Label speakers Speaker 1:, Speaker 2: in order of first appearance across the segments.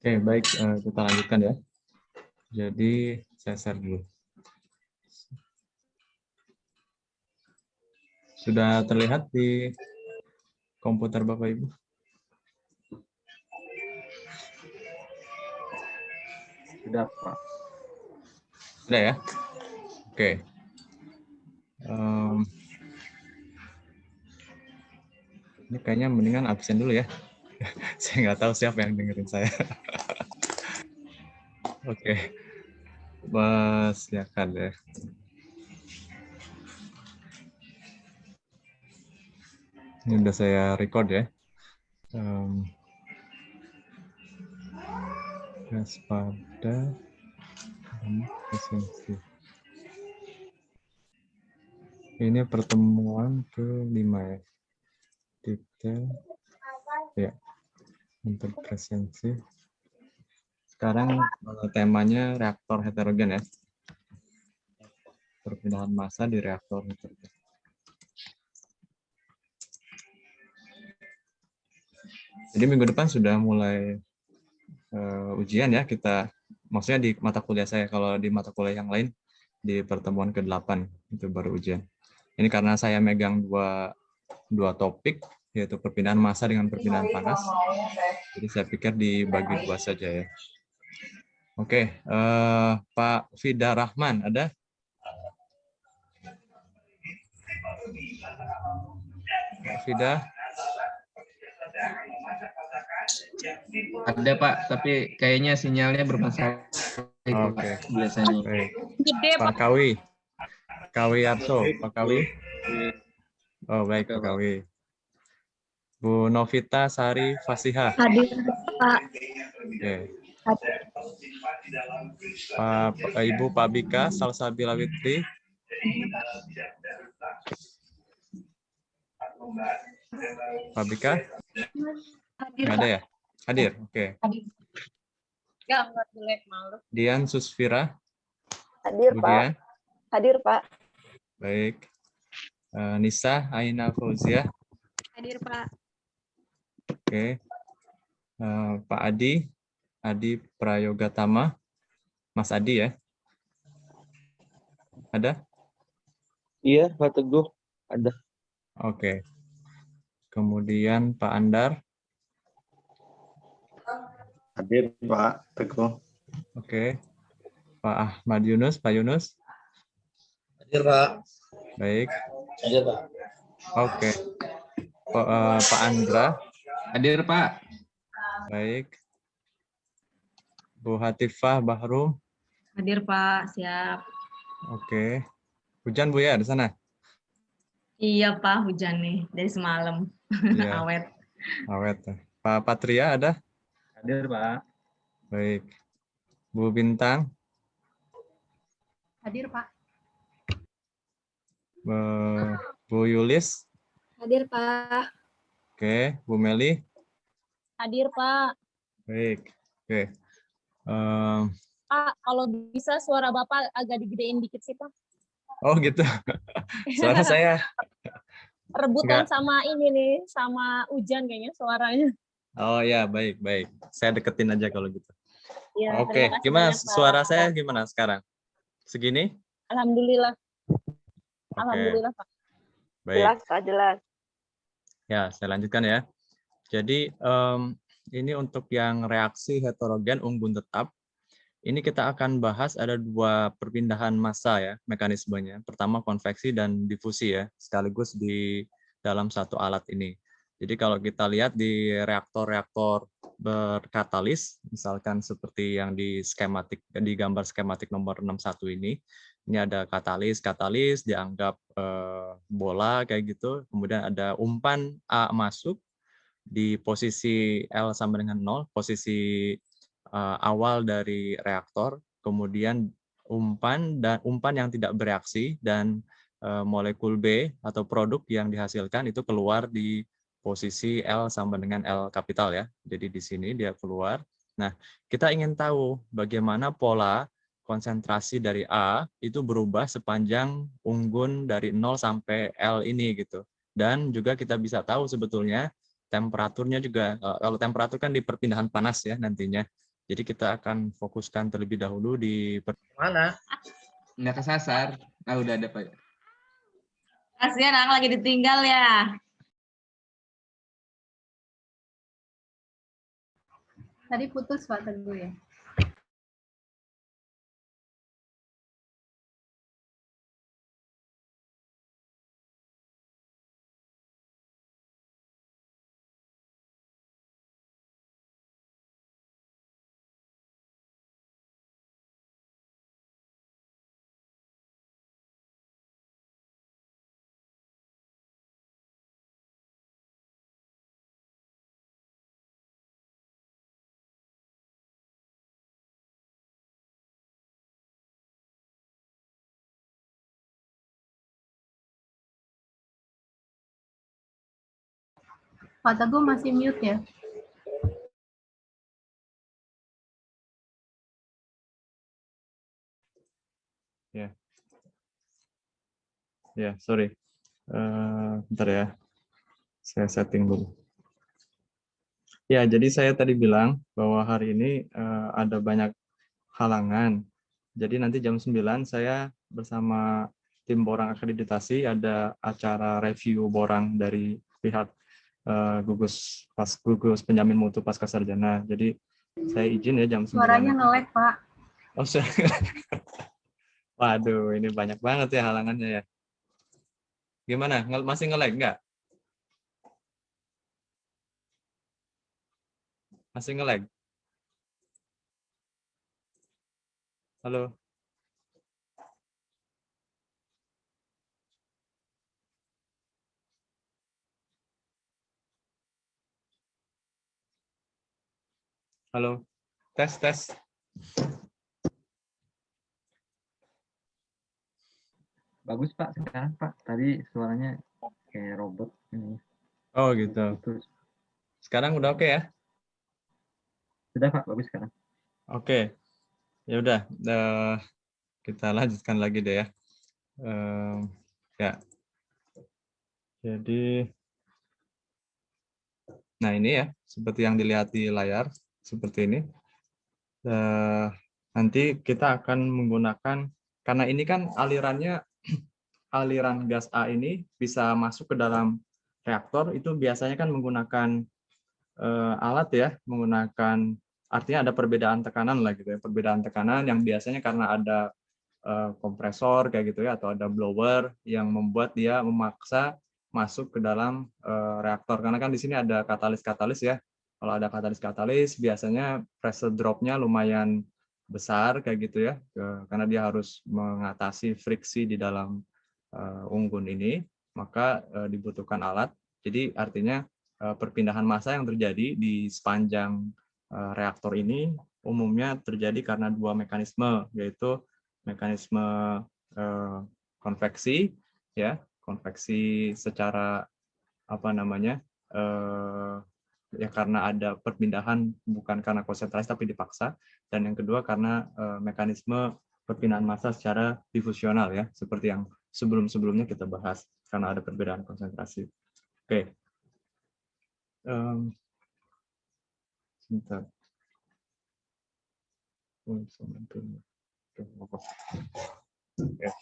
Speaker 1: Oke, baik, kita lanjutkan ya. Jadi saya share dulu. Sudah terlihat di komputer Bapak Ibu?
Speaker 2: Sudah, Pak.
Speaker 1: Sudah ya? Oke. Ini kayaknya mendingan absen dulu ya. Saya nggak tahu siapa yang dengerin saya. Oke. Mas Yakan ya. Ini udah saya record ya. Waspada esensi. Ini pertemuan ke-5 ya. Detail. Ya. Untuk presensi. Sekarang temanya reaktor heterogen ya. Perpindahan massa di reaktor heterogen. Jadi minggu depan sudah mulai ujian ya, kita maksudnya di mata kuliah saya. Kalau di mata kuliah yang lain di pertemuan ke-8 itu baru ujian. Ini karena saya megang dua topik, yaitu perpindahan massa dengan perpindahan panas. Jadi saya pikir dibagi dua saja ya. Oke, Pak Fida Rahman ada? Pak Fida?
Speaker 2: Ada, Pak, tapi kayaknya sinyalnya bermasalah.
Speaker 1: Oke.
Speaker 2: Biasanya.
Speaker 1: Baik. Pak Kawi. Kawi Arso, Pak Kawi. Oh, baik, Pak Kawi. Bu Novita Sari Fasiha.
Speaker 3: Hadir, Pak.
Speaker 1: Oke. Ibu Pak Bika Salsabila Witri. Pak Bika?
Speaker 3: Hadir,
Speaker 1: Nggak ada ya? Hadir, oke.
Speaker 3: Ya, enggak jelek, malu.
Speaker 1: Dian Susfira.
Speaker 4: Hadir,
Speaker 1: Bu
Speaker 4: Pak.
Speaker 1: Dian.
Speaker 4: Hadir, Pak.
Speaker 1: Baik. Nisa Aina Fauzia.
Speaker 3: Hadir, Pak.
Speaker 1: Oke. Pak Adi. Adi Prayogatama. Mas Adi ya? Ada?
Speaker 2: Iya, Pak Teguh. Ada.
Speaker 1: Oke. Kemudian Pak Andar.
Speaker 5: Hadir, Pak Teguh.
Speaker 1: Oke. Pak Ahmad Yunus, Pak Yunus.
Speaker 5: Hadir, Pak.
Speaker 1: Baik.
Speaker 5: Hadir, Pak.
Speaker 1: Oke. Pak Andra.
Speaker 2: Hadir, Pak.
Speaker 1: Baik. Bu Hatifah Bahrum.
Speaker 3: Hadir, Pak. Siap.
Speaker 1: Oke. Hujan Bu ya di sana?
Speaker 3: Iya, Pak. Hujan nih dari semalam.
Speaker 1: Iya.
Speaker 3: Awet.
Speaker 1: Awet. Pak Patria ada?
Speaker 2: Hadir, Pak.
Speaker 1: Baik. Bu Bintang.
Speaker 3: Hadir, Pak.
Speaker 1: Bu Yulis.
Speaker 3: Hadir, Pak.
Speaker 1: Oke. Bu Meli.
Speaker 3: Hadir, Pak.
Speaker 1: Baik. Oke.
Speaker 3: Pak, kalau bisa suara Bapak agak digedein dikit sih, Pak.
Speaker 1: Oh gitu. Suara saya.
Speaker 3: Rebutan
Speaker 1: Enggak.
Speaker 3: sama ini nih, sama hujan kayaknya suaranya.
Speaker 1: Oh ya, baik, baik. Saya deketin aja kalau gitu.
Speaker 3: Ya,
Speaker 1: Oke,
Speaker 3: terima kasih
Speaker 1: gimana
Speaker 3: banyak, Pak.
Speaker 1: suara saya gimana sekarang? Segini?
Speaker 3: Alhamdulillah.
Speaker 1: Oke.
Speaker 3: Alhamdulillah, Pak.
Speaker 1: Baik.
Speaker 4: Jelas, Pak, jelas.
Speaker 1: Ya, saya lanjutkan ya. Jadi ini untuk yang reaksi heterogen unggun tetap. Ini kita akan bahas ada dua perpindahan massa ya, mekanismenya. Pertama konveksi dan difusi ya, sekaligus di dalam satu alat ini. Jadi kalau kita lihat di reaktor-reaktor berkatalis, misalkan seperti yang di gambar skematik nomor 61 ini ada katalis dianggap bola kayak gitu, kemudian ada umpan A masuk di posisi L sama dengan 0, posisi awal dari reaktor, kemudian umpan yang tidak bereaksi dan molekul B atau produk yang dihasilkan itu keluar di posisi L sama dengan L kapital ya. Jadi di sini dia keluar. Nah, kita ingin tahu bagaimana pola konsentrasi dari A itu berubah sepanjang unggun dari 0 sampai L ini gitu. Dan juga kita bisa tahu sebetulnya temperaturnya juga, kalau temperatur kan di perpindahan panas ya nantinya. Jadi kita akan fokuskan terlebih dahulu di
Speaker 5: Mana?
Speaker 2: Nggak kesasar. Ah, udah ada Pak.
Speaker 3: Kasihan Ang lagi ditinggal ya.
Speaker 6: Tadi putus Pak Teguh ya. Pak Teguh masih mute ya.
Speaker 1: Ya, sorry. Bentar ya. Saya setting dulu. Ya, jadi saya tadi bilang bahwa hari ini ada banyak halangan. Jadi nanti jam 9 saya bersama tim Borang Akreditasi ada acara review Borang dari pihak gugus penjamin mutu pasca sarjana. Jadi saya izin ya jam 9.
Speaker 6: Suaranya nge-lag Pak.
Speaker 1: Oh, waduh, ini banyak banget ya halangannya ya. Gimana? Masih nge-lag nggak? Masih nge-lag? Halo? Halo? Tes, tes.
Speaker 2: Bagus Pak sekarang Pak. Tadi suaranya kayak robot ini.
Speaker 1: Oh gitu.
Speaker 2: Putus.
Speaker 1: Sekarang udah oke ya?
Speaker 2: Sudah Pak, bagus sekarang.
Speaker 1: Oke. Ya udah, kita lanjutkan lagi deh ya. Ya. Jadi, nah ini ya, seperti yang dilihat di layar, seperti ini. Nanti kita akan menggunakan, karena ini kan alirannya, aliran gas A ini bisa masuk ke dalam reaktor, itu biasanya kan menggunakan alat ya, menggunakan, artinya ada perbedaan tekanan lah gitu ya, perbedaan tekanan yang biasanya karena ada kompresor kayak gitu ya, atau ada blower yang membuat dia memaksa masuk ke dalam reaktor, karena kan di sini ada katalis-katalis ya. Kalau ada katalis-katalis biasanya pressure drop-nya lumayan besar kayak gitu ya, karena dia harus mengatasi friksi di dalam unggun ini, maka dibutuhkan alat. Jadi artinya perpindahan massa yang terjadi di sepanjang reaktor ini umumnya terjadi karena dua mekanisme, yaitu mekanisme konveksi ya, konveksi secara apa namanya, ya karena ada perpindahan bukan karena konsentrasi tapi dipaksa, dan yang kedua karena mekanisme perpindahan massa secara difusional ya, seperti yang sebelum-sebelumnya kita bahas karena ada perbedaan konsentrasi. Oke. Sebentar. Oke,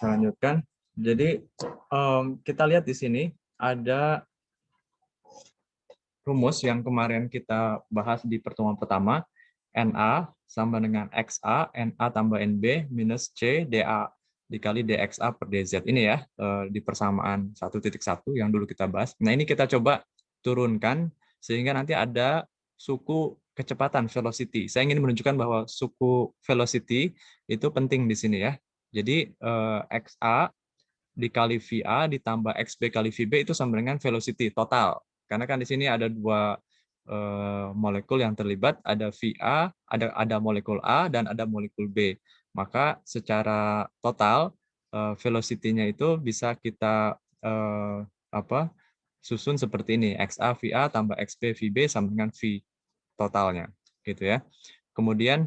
Speaker 1: saya lanjutkan. Jadi kita lihat di sini ada rumus yang kemarin kita bahas di pertemuan pertama, NA sama dengan XA, NA tambah NB minus C DA dikali DXA per DZ. Ini ya, di persamaan 1.1 yang dulu kita bahas. Nah, ini kita coba turunkan sehingga nanti ada suku kecepatan velocity. Saya ingin menunjukkan bahwa suku velocity itu penting di sini ya. Jadi XA dikali VA ditambah XB kali VB itu sama dengan velocity total. Karena kan di sini ada dua molekul yang terlibat, ada VA, ada molekul A dan ada molekul B. Maka secara total velocity-nya itu bisa kita susun seperti ini, XA VA tambah XB VB sama dengan V totalnya, gitu ya. Kemudian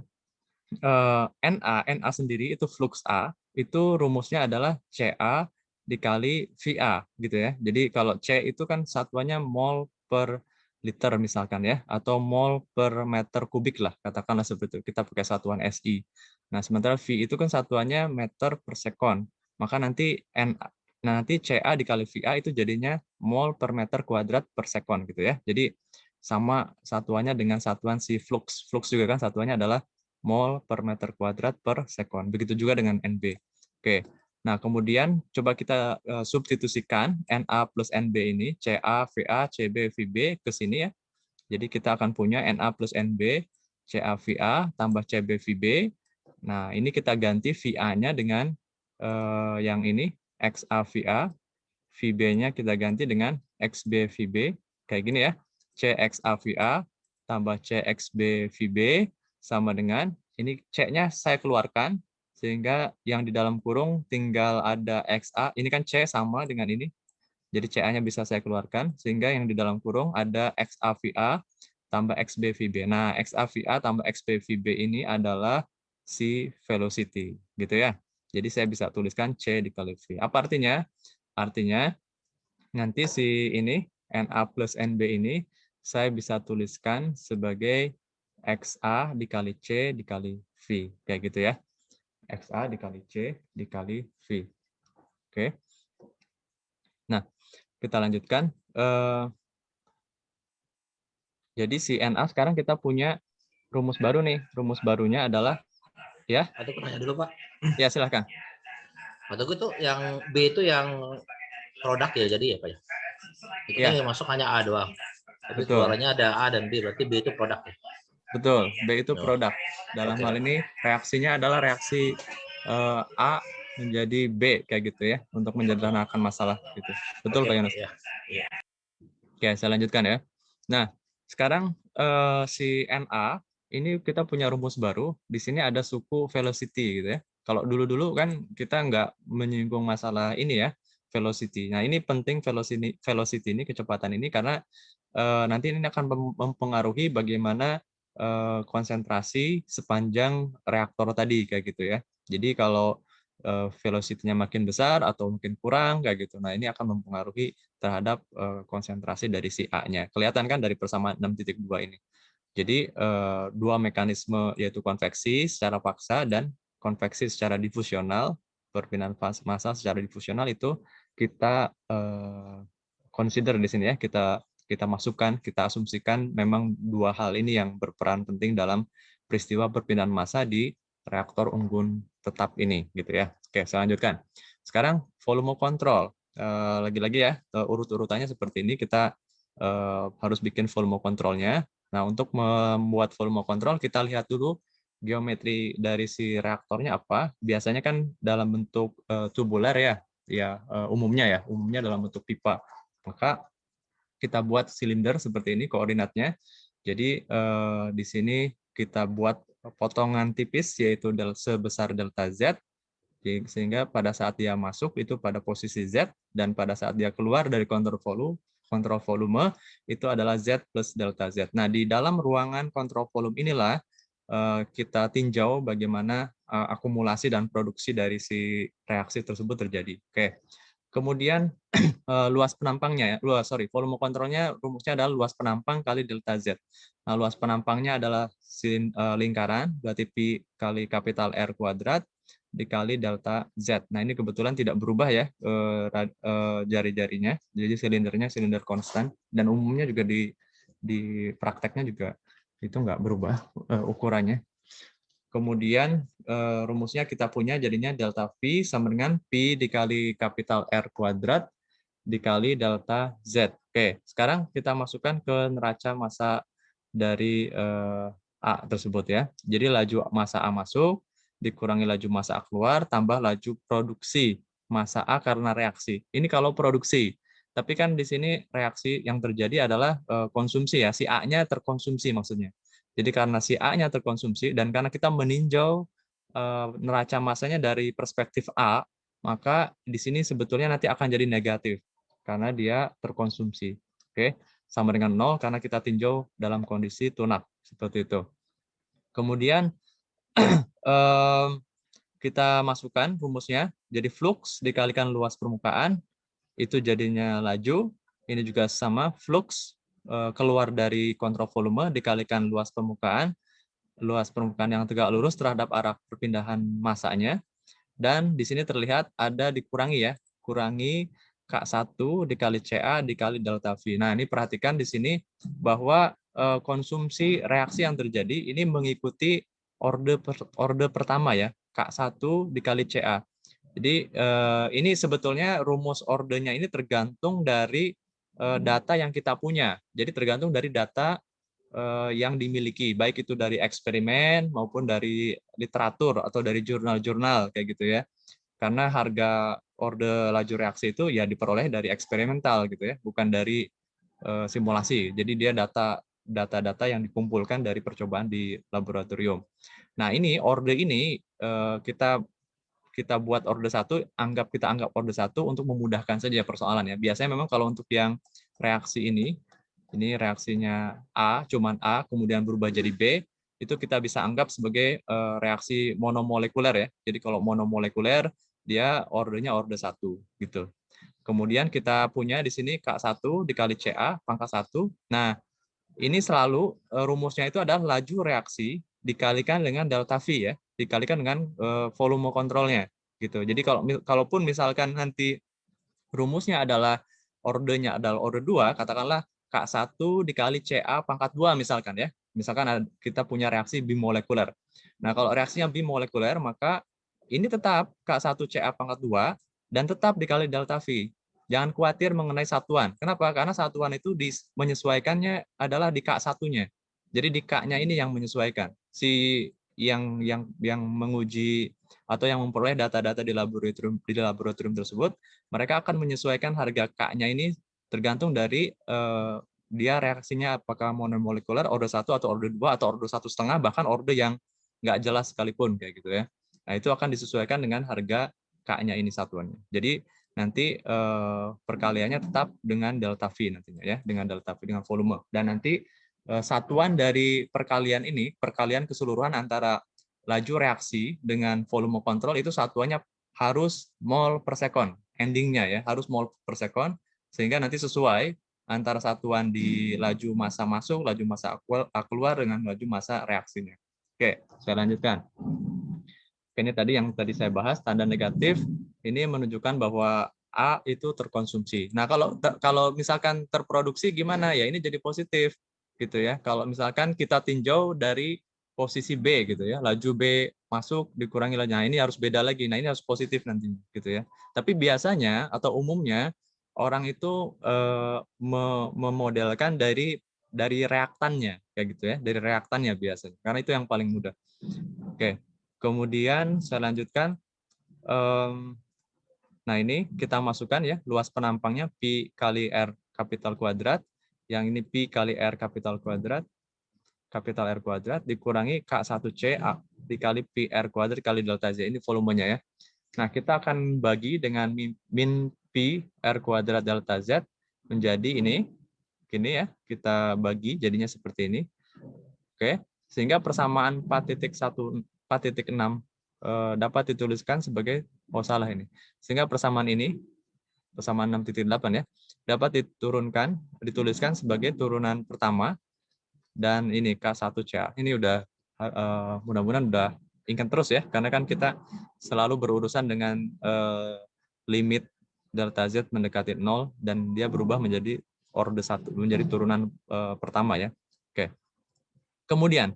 Speaker 1: NA sendiri itu flux A, itu rumusnya adalah CA dikali VA gitu ya. Jadi kalau C itu kan satuannya mol per liter misalkan ya, atau mol per meter kubik lah, katakanlah seperti itu. Kita pakai satuan SI. Nah, sementara V itu kan satuannya meter per sekon. Maka nanti CA dikali VA itu jadinya mol per meter kuadrat per sekon gitu ya. Jadi sama satuannya dengan satuan si flux. Flux juga kan satuannya adalah mol per meter kuadrat per sekon. Begitu juga dengan NB. Oke. Nah, kemudian coba kita substitusikan Na plus Nb ini, Ca, Va, Cb, Vb ke sini ya. Jadi kita akan punya Na plus Nb, Ca, Va, tambah Cb, Vb. Nah, ini kita ganti Va-nya dengan yang ini, Xa, Va. Vb-nya kita ganti dengan Xb, Vb. Kayak gini ya. Cxa, Va, tambah Cxb, Vb, sama dengan, ini C-nya saya keluarkan, sehingga yang di dalam kurung tinggal ada XA, ini kan C sama dengan ini, jadi CA-nya bisa saya keluarkan, sehingga yang di dalam kurung ada XA-VA tambah XB-VB. Nah, XA-VA tambah XB-VB ini adalah si velocity, gitu ya. Jadi saya bisa tuliskan C dikali V. Apa artinya? Artinya, nanti si ini, Na plus Nb ini, saya bisa tuliskan sebagai XA dikali C dikali V. Kayak gitu ya. XA dikali C dikali V. Oke. Nah, kita lanjutkan. Jadi si Na sekarang kita punya rumus baru nih. Rumus barunya adalah, ya?
Speaker 5: Ada nanya dulu Pak.
Speaker 1: Ya, silahkan.
Speaker 5: Kataku itu yang B itu yang produk ya jadi ya Pak ya. Kita yang masuk hanya A doang. Tapi
Speaker 1: Betul.
Speaker 5: keluarannya ada A dan B, berarti B itu produk ya.
Speaker 1: Betul, B itu produk. Dalam hal ini reaksinya adalah reaksi A menjadi B kayak gitu ya, untuk menyederhanakan masalah gitu. Betul Pak Yunus?
Speaker 5: Iya.
Speaker 1: Oke, saya lanjutkan ya. Nah, sekarang si Na ini kita punya rumus baru. Di sini ada suku velocity gitu ya. Kalau dulu-dulu kan kita nggak menyinggung masalah ini ya, velocity. Nah, ini penting velocity ini, kecepatan ini, karena nanti ini akan mempengaruhi bagaimana konsentrasi sepanjang reaktor tadi kayak gitu ya. Jadi kalau velocity-nya makin besar atau mungkin kurang kayak gitu. Nah, ini akan mempengaruhi terhadap konsentrasi dari si A-nya. Kelihatan kan dari persamaan 6.2 ini. Jadi dua mekanisme, yaitu konveksi secara paksa dan konveksi secara difusional, perpindahan massa secara difusional itu kita consider di sini ya, kita masukkan, kita asumsikan memang dua hal ini yang berperan penting dalam peristiwa perpindahan massa di reaktor unggun tetap ini gitu ya. Oke, saya lanjutkan. Sekarang volume kontrol. Lagi-lagi ya, urut-urutannya seperti ini, kita harus bikin volume kontrolnya. Nah, untuk membuat volume kontrol, kita lihat dulu geometri dari si reaktornya apa. Biasanya kan dalam bentuk tubular ya, umumnya dalam bentuk pipa. Maka kita buat silinder seperti ini koordinatnya. Jadi di sini kita buat potongan tipis, yaitu sebesar delta Z, sehingga pada saat dia masuk itu pada posisi Z, dan pada saat dia keluar dari kontrol volume itu adalah Z plus delta Z. Nah, di dalam ruangan kontrol volume inilah kita tinjau bagaimana akumulasi dan produksi dari si reaksi tersebut terjadi. Oke. Kemudian luas penampangnya ya, volume kontrolnya rumusnya adalah luas penampang kali delta Z. Nah, luas penampangnya adalah lingkaran, berarti Pi kali kapital R kuadrat dikali delta Z. Nah, ini kebetulan tidak berubah ya jari-jarinya, jadi silindernya silinder konstan, dan umumnya juga di prakteknya juga itu nggak berubah ukurannya. Kemudian rumusnya kita punya jadinya delta V sama dengan Pi dikali kapital R kuadrat dikali delta Z. Oke, sekarang kita masukkan ke neraca massa dari A tersebut ya. Jadi laju massa A masuk, dikurangi laju massa A keluar, tambah laju produksi massa A karena reaksi. Ini kalau produksi. Tapi kan di sini reaksi yang terjadi adalah konsumsi ya, si A-nya terkonsumsi maksudnya. Jadi karena si A-nya terkonsumsi dan karena kita meninjau neraca massanya dari perspektif A, maka di sini sebetulnya nanti akan jadi negatif karena dia terkonsumsi. Oke, sama dengan 0 karena kita tinjau dalam kondisi tunak seperti itu. Kemudian kita masukkan rumusnya, jadi flux dikalikan luas permukaan itu jadinya laju. Ini juga sama, flux keluar dari kontrol volume dikalikan luas permukaan yang tegak lurus terhadap arah perpindahan massanya. Dan di sini terlihat ada dikurangi ya, kurangi K1 dikali CA dikali delta V. Nah, ini perhatikan di sini bahwa konsumsi reaksi yang terjadi ini mengikuti orde pertama ya, K1 dikali CA. Jadi ini sebetulnya rumus ordenya ini tergantung dari data yang kita punya. Jadi tergantung dari data yang dimiliki, baik itu dari eksperimen maupun dari literatur atau dari jurnal-jurnal kayak gitu ya. Karena harga orde laju reaksi itu ya diperoleh dari eksperimental gitu ya, bukan dari simulasi. Jadi dia data-data yang dikumpulkan dari percobaan di laboratorium. Nah, ini orde ini kita buat orde 1, kita anggap orde 1 untuk memudahkan saja persoalan ya. Biasanya memang kalau untuk yang reaksi ini reaksinya A, cuman A, kemudian berubah jadi B, itu kita bisa anggap sebagai reaksi monomolekuler ya. Jadi kalau monomolekuler, dia ordenya orde 1 gitu. Kemudian kita punya di sini K1 dikali CA pangkat 1. Nah, ini selalu rumusnya itu adalah laju reaksi dikalikan dengan delta V ya, dikalikan dengan volume kontrolnya gitu. Jadi kalaupun misalkan nanti rumusnya adalah ordenya adalah orde 2, katakanlah K1 dikali CA pangkat 2 misalkan ya. Misalkan kita punya reaksi bimolekuler. Nah, kalau reaksinya bimolekuler, maka ini tetap K1 CA pangkat 2 dan tetap dikali delta V. Jangan khawatir mengenai satuan. Kenapa? Karena satuan itu menyesuaikannya adalah di K1-nya. Jadi di K-nya ini yang menyesuaikan. Si yang menguji atau yang memperoleh data-data di laboratorium tersebut, mereka akan menyesuaikan harga K-nya ini tergantung dari dia reaksinya apakah monomolekuler, orde 1 atau orde 2 atau orde 1,5, bahkan orde yang nggak jelas sekalipun kayak gitu ya. Nah, itu akan disesuaikan dengan harga K-nya ini satuannya. Jadi nanti perkaliannya tetap dengan delta V nantinya ya, dengan delta V, dengan volume. Dan nanti satuan dari perkalian ini, perkalian keseluruhan antara laju reaksi dengan volume kontrol itu satuannya harus mol per sekon. Endingnya ya, harus mol per sekon, sehingga nanti sesuai antara satuan di laju massa masuk, laju massa keluar dengan laju massa reaksinya. Oke, saya lanjutkan. Ini tadi yang saya bahas, tanda negatif ini menunjukkan bahwa A itu terkonsumsi. Nah, kalau misalkan terproduksi gimana ya? Ini jadi positif gitu ya. Kalau misalkan kita tinjau dari posisi B gitu ya, laju B masuk dikurangi laju. Nah, ini harus beda lagi. Nah, ini harus positif nantinya gitu ya. Tapi biasanya atau umumnya orang itu memodelkan dari reaktannya kayak gitu ya, dari reaktannya biasanya. Karena itu yang paling mudah. Oke. Kemudian saya lanjutkan. Nah, ini kita masukkan ya, luas penampangnya Pi kali R kapital kuadrat. Yang ini Pi kali R kapital kuadrat, R kuadrat, dikurangi K1C dikali Pi R kuadrat kali delta Z. Ini volumenya ya. Nah, kita akan bagi dengan min Pi R kuadrat delta Z menjadi ini. Gini ya, kita bagi jadinya seperti ini. Oke, sehingga persamaan 4.6 dapat dituliskan sebagai, salah ini. Sehingga persamaan ini, persamaan 6.8 ya, dapat dituliskan sebagai turunan pertama, dan ini K1CA. Ini udah, mudah-mudahan udah ingat terus ya, karena kan kita selalu berurusan dengan limit delta Z mendekati 0, dan dia berubah menjadi orde 1, menjadi turunan pertama ya. Oke. Kemudian,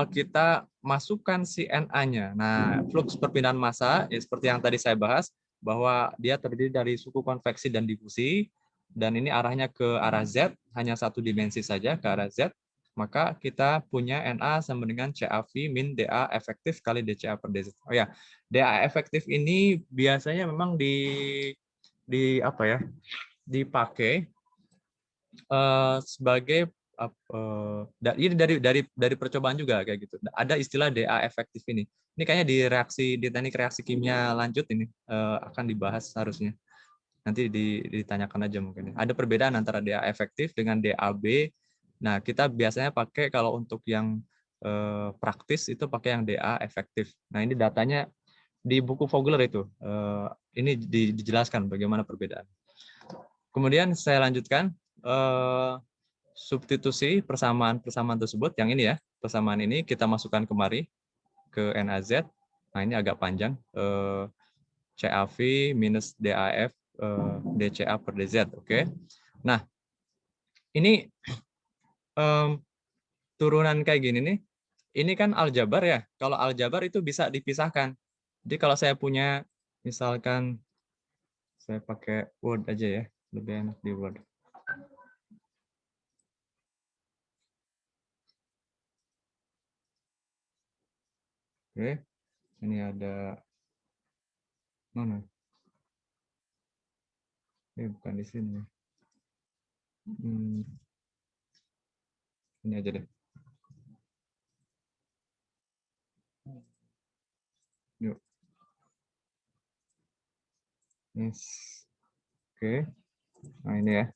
Speaker 1: kita masukkan si Na-nya. Nah, flux perpindahan massa ya, seperti yang tadi saya bahas, bahwa dia terdiri dari suku konveksi dan difusi, dan ini arahnya ke arah Z, hanya satu dimensi saja ke arah Z, maka kita punya Na sama dengan CAV min dA efektif kali dCA per dZ. Oh ya, dA efektif ini biasanya memang dipakai sebagai ini dari percobaan juga kayak gitu. Ada istilah dA efektif ini. Ini kayaknya di teknik reaksi kimia lanjut ini akan dibahas harusnya. Nanti ditanyakan aja mungkin. Ada perbedaan antara dA efektif dengan DAB. Nah, kita biasanya pakai kalau untuk yang praktis itu pakai yang dA efektif. Nah, ini datanya di buku Vogler itu. Ini dijelaskan bagaimana perbedaan. Kemudian saya lanjutkan. substitusi persamaan-persamaan tersebut, yang ini ya, persamaan ini kita masukkan kemari ke NaZ. Nah, ini agak panjang. CAV minus DAF DCA per DZ. Oke. Nah, ini turunan kayak gini nih. Ini kan aljabar ya. Kalau aljabar itu bisa dipisahkan. Jadi kalau saya punya, misalkan saya pakai Word aja ya, lebih enak di Word. Oke, ini ada mana? Ini bukan di sini. Ini aja deh. Yuk. Yes. Oke. Nah ini ya.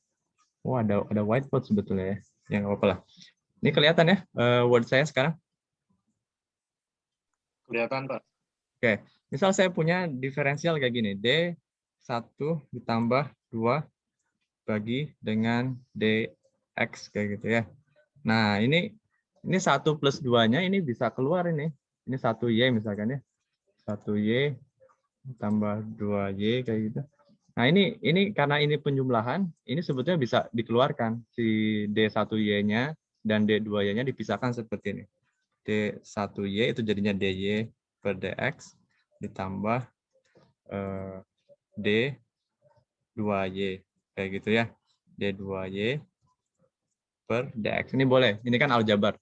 Speaker 1: Oh ada whiteboard sebetulnya ya. Ya nggak apa-apa lah. Ini kelihatan ya Word saya sekarang?
Speaker 7: Kelihatan, Pak.
Speaker 1: Oke. Misal saya punya diferensial kayak gini. D1 ditambah 2 bagi dengan DX kayak gitu ya. Nah ini 1 plus 2-nya ini bisa keluar ini. Ini 1Y misalkan ya. 1Y tambah 2Y kayak gitu. Nah, ini karena ini penjumlahan, ini sebetulnya bisa dikeluarkan si D1Y-nya dan D2Y-nya dipisahkan seperti ini. D1Y itu jadinya DY per DX ditambah D2Y kayak gitu ya. D2Y per DX. Ini boleh, ini kan aljabar.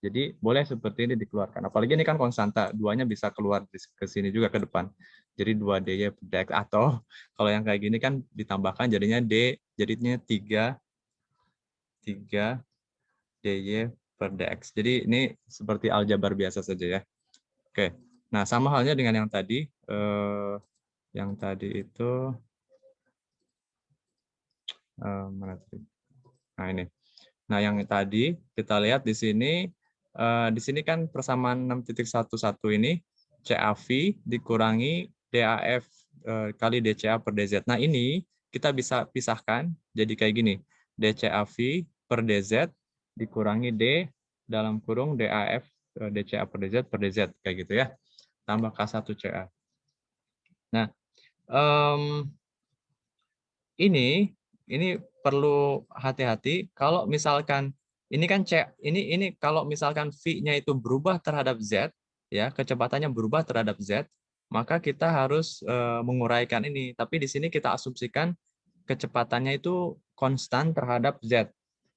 Speaker 1: Jadi boleh seperti ini dikeluarkan. Apalagi ini kan konstanta, duanya bisa keluar ke sini juga ke depan. Jadi 2DY per DX. Atau kalau yang kayak gini kan ditambahkan jadinya D, jadinya 3DY per DX. Jadi ini seperti aljabar biasa saja ya. Oke, nah sama halnya dengan yang tadi. Yang tadi itu, mana tadi? Nah ini. Nah yang tadi kita lihat di sini kan persamaan 6.11 ini CAV dikurangi DAF kali DCA per DZ. Nah ini kita bisa pisahkan jadi kayak gini. DCAV per DZ dikurangi D dalam kurung DAF DCA per DZ kayak gitu ya. Tambah K1CA. Nah ini perlu hati-hati kalau misalkan ini kan ini kalau misalkan V-nya itu berubah terhadap Z ya, kecepatannya berubah terhadap Z, maka kita harus menguraikan ini. Tapi di sini kita asumsikan kecepatannya itu konstan terhadap Z.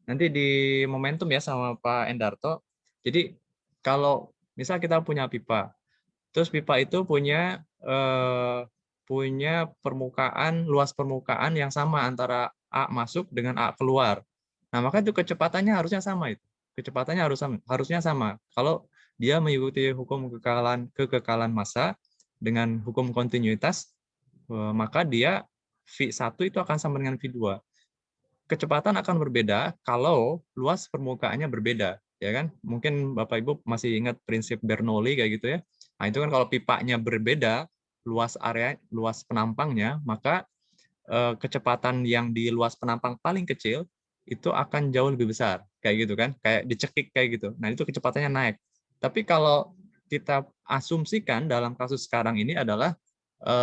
Speaker 1: Nanti di momentum ya sama Pak Endarto. Jadi kalau misal kita punya pipa, terus pipa itu punya luas permukaan yang sama antara A masuk dengan A keluar. Nah, maka itu kecepatannya harusnya sama itu. Kecepatannya harusnya sama. Kalau dia mengikuti hukum kekekalan massa dengan hukum kontinuitas, maka dia V1 itu akan sama dengan V2. Kecepatan akan berbeda kalau luas permukaannya berbeda, ya kan? Mungkin Bapak Ibu masih ingat prinsip Bernoulli kayak gitu ya. Nah, itu kan kalau pipanya berbeda, luas penampangnya, maka kecepatan yang di luas penampang paling kecil itu akan jauh lebih besar, kayak gitu kan, kayak dicekik kayak gitu. Nah itu kecepatannya naik. Tapi kalau kita asumsikan dalam kasus sekarang ini adalah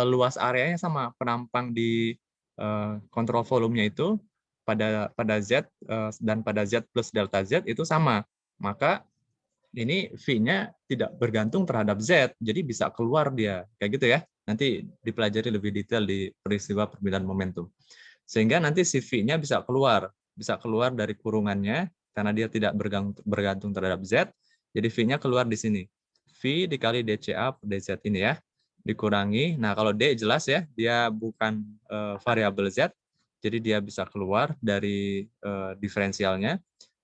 Speaker 1: luas areanya sama, penampang di kontrol volumenya itu pada Z dan pada Z plus delta Z itu sama, maka ini V-nya tidak bergantung terhadap Z, jadi bisa keluar dia, kayak gitu ya. Nanti dipelajari lebih detail di peristiwa perpindahan momentum. Sehingga nanti si V-nya bisa keluar dari kurungannya, karena dia tidak bergantung terhadap Z, jadi V-nya keluar di sini. V dikali DCA per DZ ini ya, dikurangi. Nah kalau D jelas ya, dia bukan variabel Z, jadi dia bisa keluar dari diferensialnya.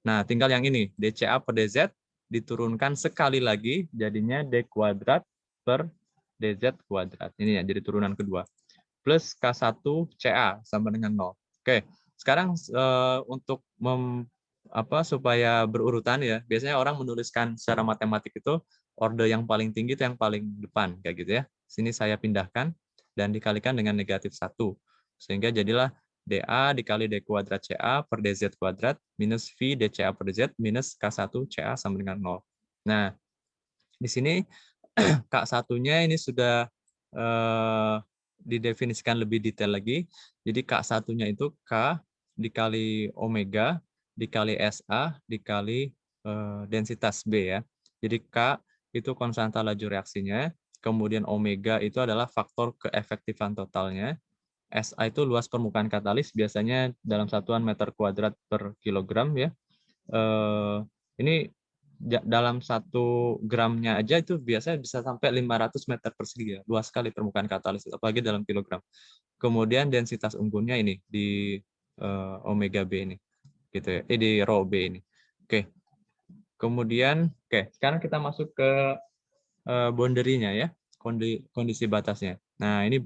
Speaker 1: Nah tinggal yang ini, DCA per DZ, diturunkan sekali lagi jadinya D kuadrat per DZ kuadrat. Ini ya, jadi turunan kedua. Plus K1CA sama dengan 0. Oke, sekarang untuk supaya berurutan ya, biasanya orang menuliskan secara matematik itu order yang paling tinggi itu yang paling depan, kayak gitu ya. Sini saya pindahkan dan dikalikan dengan -1. Sehingga jadilah dA dikali D kuadrat CA per DZ kuadrat minus V DCA per DZ minus K1 CA sama dengan 0. Nah, di sini K1-nya ini sudah didefinisikan lebih detail lagi. Jadi K1-nya itu K dikali omega dikali SA dikali densitas B ya. Jadi K itu konstanta laju reaksinya, kemudian omega itu adalah faktor keefektifan totalnya. SA itu luas permukaan katalis, biasanya dalam satuan meter kuadrat per kilogram ya. Ini dalam 1 gramnya aja itu biasanya bisa sampai 500 meter persegi ya. Luas sekali permukaan katalis, apalagi dalam kilogram. Kemudian densitas unggunnya ini di omega B ini, gitu ya. Di rho B ini. Oke. Kemudian, sekarang kita masuk ke boundary-nya ya, kondisi batasnya. Nah, ini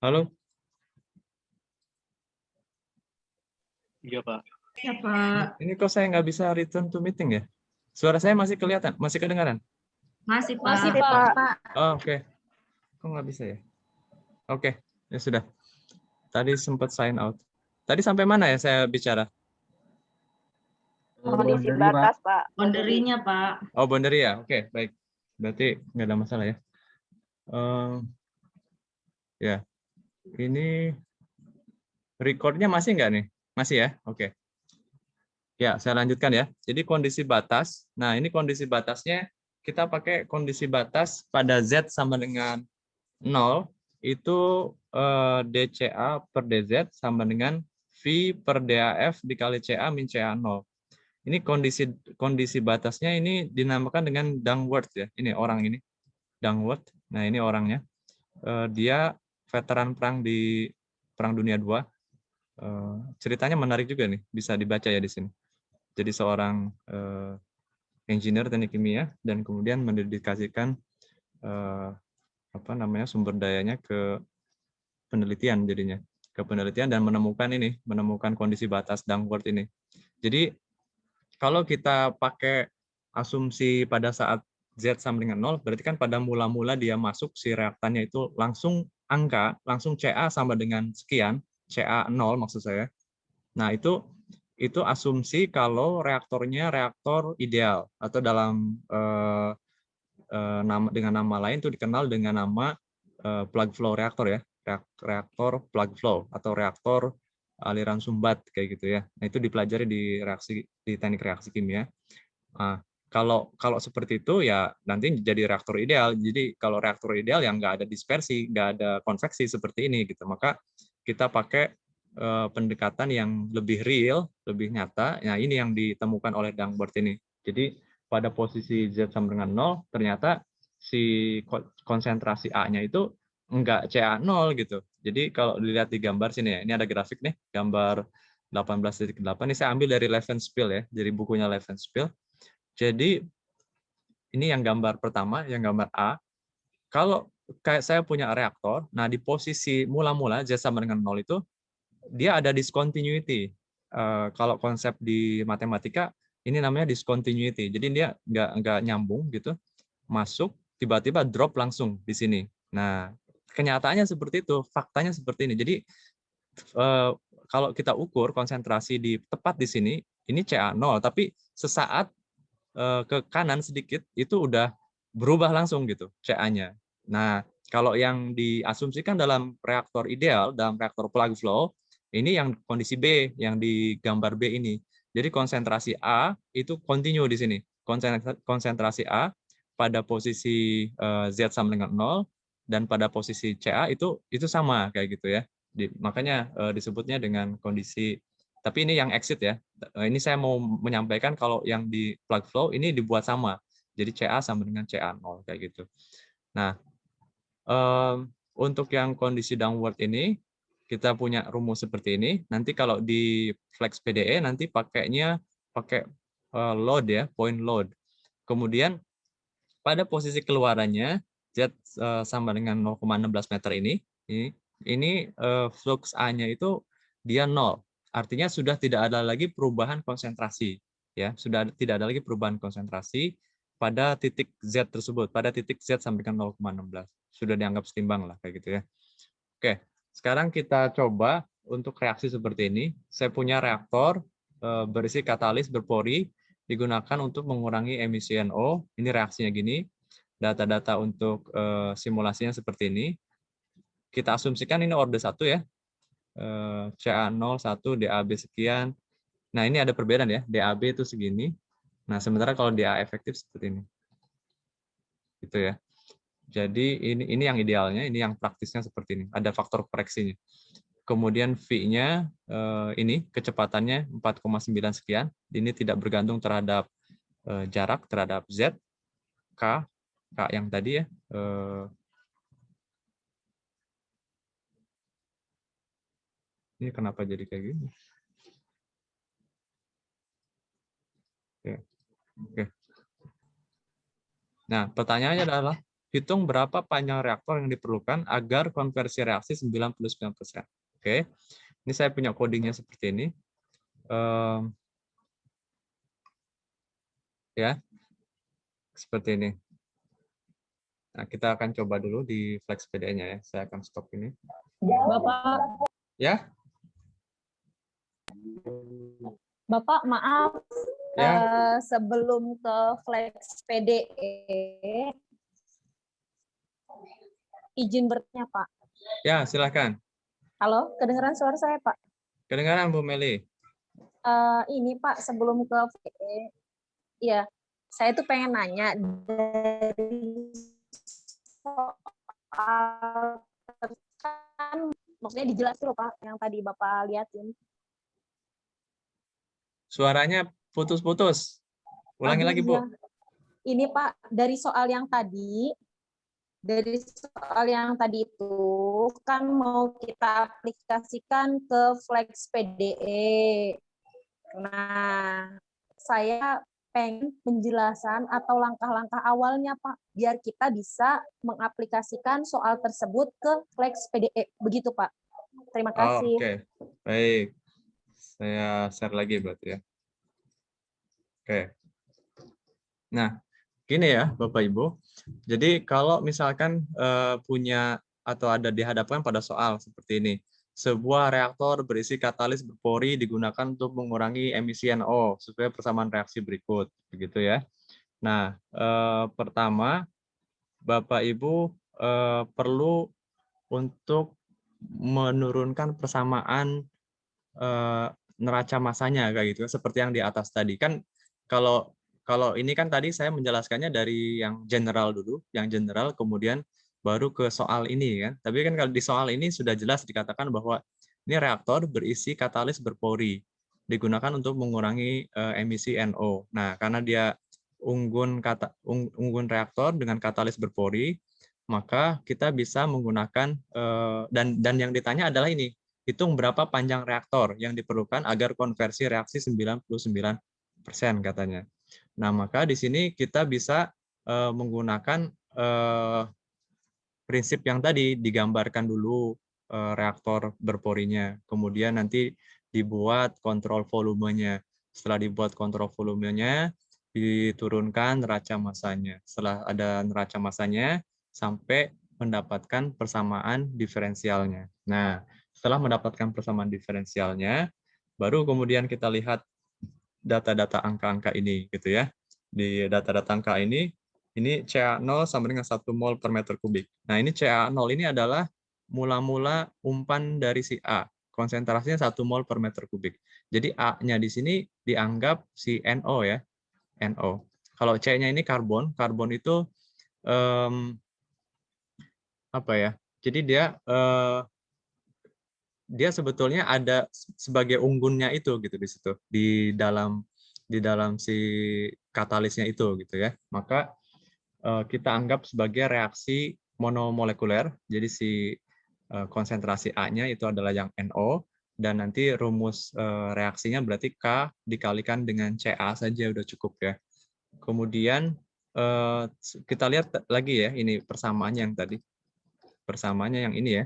Speaker 1: halo.
Speaker 7: Iya, Pak.
Speaker 3: Ya, Pak.
Speaker 1: Ini kok saya nggak bisa return to meeting ya? Suara saya masih kelihatan, masih kedengaran?
Speaker 3: Masih, Pak.
Speaker 4: Masih, Pak.
Speaker 1: Oh, oke. Kok nggak bisa ya? Oke, ya sudah. Tadi sempat sign out. Tadi sampai mana ya saya bicara?
Speaker 4: Kondisi
Speaker 2: Boundary,
Speaker 4: batas, Pak.
Speaker 3: Boundary-nya, Pak.
Speaker 1: Oh, boundary ya? Oke, baik. Berarti nggak ada masalah ya. Ya, ini recordnya masih nggak nih? Masih ya? Oke. Ya, saya lanjutkan ya. Jadi kondisi batas. Nah, ini kondisi batasnya kita pakai kondisi batas pada Z sama dengan 0 itu DCA per DZ sama dengan V per DAF dikali CA min CA 0. Ini kondisi batasnya ini dinamakan dengan Duckworth ya. Ini orang ini. Duckworth. Nah, ini orangnya. Dia veteran perang di Perang Dunia II. Ceritanya menarik juga nih, bisa dibaca ya di sini. Jadi seorang engineer teknik kimia dan kemudian mendedikasikan sumber dayanya ke penelitian jadinya, ke penelitian dan menemukan kondisi batas Duckworth ini. Jadi kalau kita pakai asumsi pada saat Z sama dengan 0, berarti kan pada mula-mula dia masuk si reaktannya itu langsung langsung CA sama dengan sekian, CA 0 maksud saya. Nah, itu asumsi kalau reaktornya reaktor ideal atau dalam dengan nama lain itu dikenal dengan nama plug flow reaktor ya, reaktor plug flow atau reaktor aliran sumbat kayak gitu ya. Nah, itu dipelajari di teknik reaksi kimia. Nah, kalau seperti itu ya nanti jadi reaktor ideal. Jadi kalau reaktor ideal yang nggak ada dispersi, nggak ada konveksi seperti ini gitu, maka kita pakai pendekatan yang lebih real, lebih nyata. Nah, ini yang ditemukan oleh Duckworth ini. Jadi pada posisi Z sama dengan 0, ternyata si konsentrasi A-nya itu enggak CA0 gitu. Jadi kalau dilihat di gambar sini ya, ini ada grafik nih, gambar 18.8. Ini saya ambil dari Levenspiel ya, dari bukunya Levenspiel. Jadi ini yang gambar pertama, yang gambar A. Kalau kayak saya punya reaktor, nah di posisi mula-mula Z sama dengan 0 itu dia ada discontinuity. Kalau konsep di matematika ini namanya discontinuity. Jadi dia nggak nyambung gitu, masuk tiba-tiba drop langsung di sini. Nah, kenyataannya seperti itu, faktanya seperti ini. Jadi kalau kita ukur konsentrasi tepat di sini, ini CA0, tapi sesaat ke kanan sedikit itu udah berubah langsung gitu CA-nya. Nah, kalau yang diasumsikan dalam reaktor ideal, dalam reaktor plug flow, ini yang kondisi B, yang di gambar B ini. Jadi konsentrasi A itu continue di sini. Konsentrasi A pada posisi Z sama dengan 0 dan pada posisi CA itu sama kayak gitu ya. Makanya disebutnya dengan kondisi Tapi ini yang exit ya. Ini saya mau menyampaikan kalau yang di plug flow ini dibuat sama. Jadi CA sama dengan CA0 kayak gitu. Nah, untuk yang kondisi downward ini kita punya rumus seperti ini. Nanti kalau di flex PDE nanti pakainya pakai load ya, point load. Kemudian pada posisi keluarannya Z sama dengan 0,16 meter ini flux A-nya itu dia 0. Artinya sudah tidak ada lagi perubahan konsentrasi ya, sudah tidak ada lagi perubahan konsentrasi pada titik Z tersebut, pada titik Z sampai dengan 0,16. Sudah dianggap setimbang lah kayak gitu ya. Oke, sekarang kita coba untuk reaksi seperti ini. Saya punya reaktor berisi katalis berpori digunakan untuk mengurangi emisi NO. Ini reaksinya gini. Data-data untuk simulasinya seperti ini. Kita asumsikan ini order 1 ya. CA0, 1, DAB sekian. Nah, ini ada perbedaan ya. DAB itu segini. Nah, sementara kalau DA efektif seperti ini. Gitu ya. Jadi ini yang idealnya, ini yang praktisnya seperti ini. Ada faktor koreksinya. Kemudian V-nya ini kecepatannya 4,9 sekian. Ini tidak bergantung terhadap jarak terhadap Z, K yang tadi ya. Ini kenapa jadi kayak gini? Oke. Nah, pertanyaannya adalah hitung berapa panjang reaktor yang diperlukan agar konversi reaksi 99%. Oke. Ini saya punya codingnya seperti ini. Ya. Seperti ini. Nah, kita akan coba dulu di flex PDE-nya ya. Saya akan stop ini.
Speaker 3: Bapak,
Speaker 1: Ya.
Speaker 3: Bapak maaf,
Speaker 1: Ya.
Speaker 3: sebelum ke flex PDE, izin bertanya Pak.
Speaker 1: Ya, silakan.
Speaker 3: Halo, kedengaran suara saya Pak?
Speaker 1: Kedengaran Bu Meli?
Speaker 3: Ini Pak, sebelum ke PDE, ya, saya tuh pengen nanya dari soal kan maksudnya dijelasin loh Pak yang tadi Bapak liatin.
Speaker 1: Suaranya putus-putus. Ulangi
Speaker 3: Aduh,
Speaker 1: lagi, Bu.
Speaker 3: iya. Ini Pak, dari soal yang tadi itu kan mau kita aplikasikan ke flex PDE. Nah, saya pengen penjelasan atau langkah-langkah awalnya Pak, biar kita bisa mengaplikasikan soal tersebut ke flex PDE. Begitu Pak. Terima kasih.
Speaker 1: Oke. Baik. Saya share lagi berarti ya. Oke. Nah, gini ya Bapak Ibu. Jadi kalau misalkan punya atau ada dihadapkan pada soal seperti ini. Sebuah reaktor berisi katalis berpori digunakan untuk mengurangi emisi NO supaya persamaan reaksi berikut, begitu ya. Nah, pertama Bapak Ibu perlu untuk menurunkan persamaan neraca massanya kayak gitu, seperti yang di atas tadi. Kan kalau ini kan tadi saya menjelaskannya dari yang general dulu, yang general kemudian baru ke soal ini kan. Tapi kan kalau di soal ini sudah jelas dikatakan bahwa ini reaktor berisi katalis berpori digunakan untuk mengurangi emisi NO. Nah, karena dia unggun reaktor dengan katalis berpori, maka kita bisa menggunakan dan yang ditanya adalah ini, hitung berapa panjang reaktor yang diperlukan agar konversi reaksi 99% katanya. Nah, maka di sini kita bisa menggunakan prinsip yang tadi, digambarkan dulu reaktor berporinya, kemudian nanti dibuat kontrol volumenya. Setelah dibuat kontrol volumenya, diturunkan neraca massanya. Setelah ada neraca massanya, sampai mendapatkan persamaan diferensialnya. Nah, setelah mendapatkan persamaan diferensialnya, baru kemudian kita lihat data-data angka-angka ini, gitu ya. Di data-data angka ini CA0 sama dengan 1 mol per meter kubik. Nah, ini CA0 ini adalah mula-mula umpan dari si A. Konsentrasinya 1 mol per meter kubik. Jadi A-nya di sini dianggap si NO ya. NO. Kalau C-nya ini karbon. Karbon itu apa ya? Jadi dia dia sebetulnya ada sebagai unggunnya itu gitu di situ di dalam si katalisnya itu gitu ya. Maka kita anggap sebagai reaksi monomolekuler. Jadi si konsentrasi A-nya itu adalah yang NO, dan nanti rumus reaksinya berarti K dikalikan dengan Ca saja udah cukup ya. Kemudian kita lihat lagi ya, ini persamaannya yang tadi. Persamaannya yang ini ya.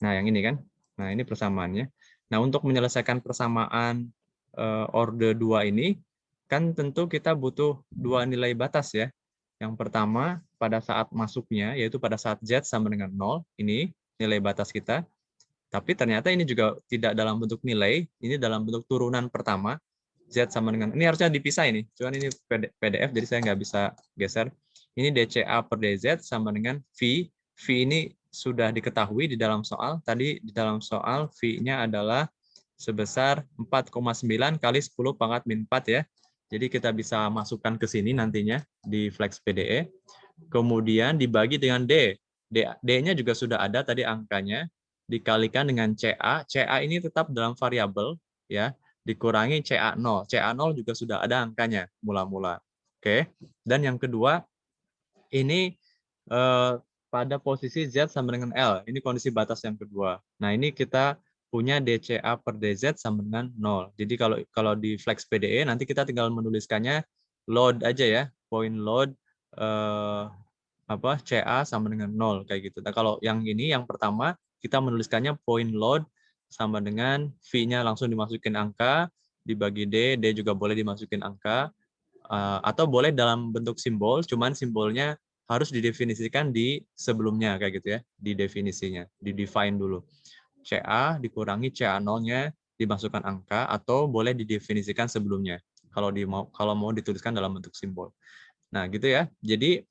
Speaker 1: Nah, yang ini kan. Nah, ini persamaannya. Nah, untuk menyelesaikan persamaan orde 2 ini, kan tentu kita butuh dua nilai batas ya. Yang pertama, pada saat masuknya, yaitu pada saat Z sama dengan 0, ini nilai batas kita. Tapi ternyata ini juga tidak dalam bentuk nilai, ini dalam bentuk turunan pertama. Z sama dengan, ini harusnya dipisah ini, cuman ini PDF, jadi saya nggak bisa geser. Ini DCA per DZ sama dengan V. V ini sudah diketahui di dalam soal. Tadi di dalam soal V-nya adalah sebesar 4,9 kali 10 pangkat min 4 ya. Jadi kita bisa masukkan ke sini nantinya di Flex PDE. Kemudian dibagi dengan D. D-nya juga sudah ada tadi angkanya. Dikalikan dengan CA. CA ini tetap dalam variabel ya. Dikurangi CA0. CA0 juga sudah ada angkanya mula-mula. Oke. Dan yang kedua, ini pada posisi Z sama dengan L. Ini kondisi batas yang kedua. Nah, ini kita punya DCA per DZ sama dengan 0. Jadi kalau di Flex PDE nanti kita tinggal menuliskannya load aja ya. Point load CA sama dengan 0 kayak gitu. Nah, kalau yang ini yang pertama kita menuliskannya point load sama dengan V-nya langsung dimasukin angka, dibagi D, D juga boleh dimasukin angka, atau boleh dalam bentuk simbol, cuman simbolnya harus didefinisikan di sebelumnya kayak gitu ya, di definisinya, di define dulu. CA dikurangi CA0-nya dimasukkan angka, atau boleh didefinisikan sebelumnya kalau mau dituliskan dalam bentuk simbol. Nah, gitu ya. Jadi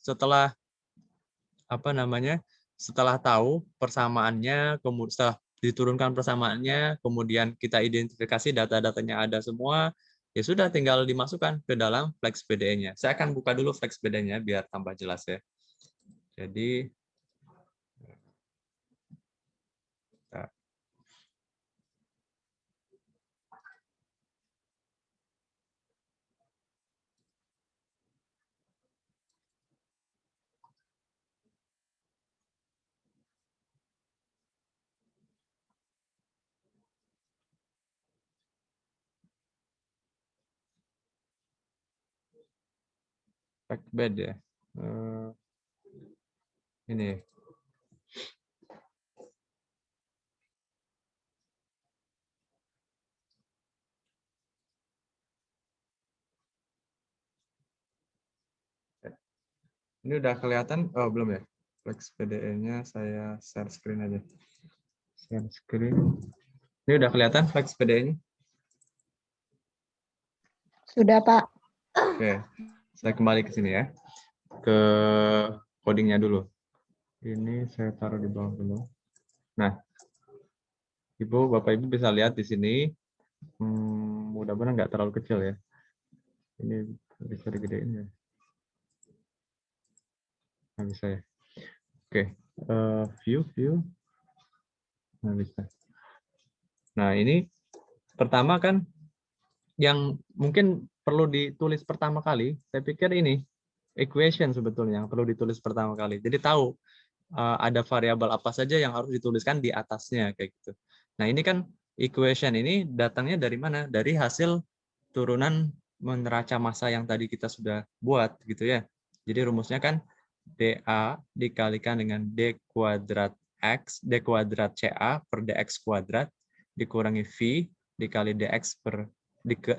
Speaker 1: setelah setelah tahu persamaannya, kemudian setelah diturunkan persamaannya, kemudian kita identifikasi data-datanya ada semua, ya sudah tinggal dimasukkan ke dalam Flex PDE-nya. Saya akan buka dulu Flex PDE-nya biar tambah jelas ya. Jadi Factbed ya. Ini. Ini udah kelihatan? Oh, belum ya? Flex PDE-nya saya share screen aja. Share screen. Ini udah kelihatan Flex PDE-nya?
Speaker 4: Sudah, Pak.
Speaker 1: Oke. Saya kembali ke sini ya. Ke codingnya dulu. Ini saya taruh di bawah dulu. Nah, Ibu, Bapak Ibu bisa lihat di sini. Mudah-mudahan nggak terlalu kecil ya. Ini bisa digedein ya. Nggak bisa ya. Oke. View. Nggak bisa. Nah, ini pertama kan yang mungkin perlu ditulis pertama kali, saya pikir ini equation sebetulnya yang perlu ditulis pertama kali. Jadi tahu ada variabel apa saja yang harus dituliskan di atasnya kayak gitu. Nah, ini kan equation ini datangnya dari mana? Dari hasil turunan neraca massa yang tadi kita sudah buat gitu ya. Jadi rumusnya kan DA dikalikan dengan D kuadrat X, D kuadrat CA per DX kuadrat dikurangi V dikali DX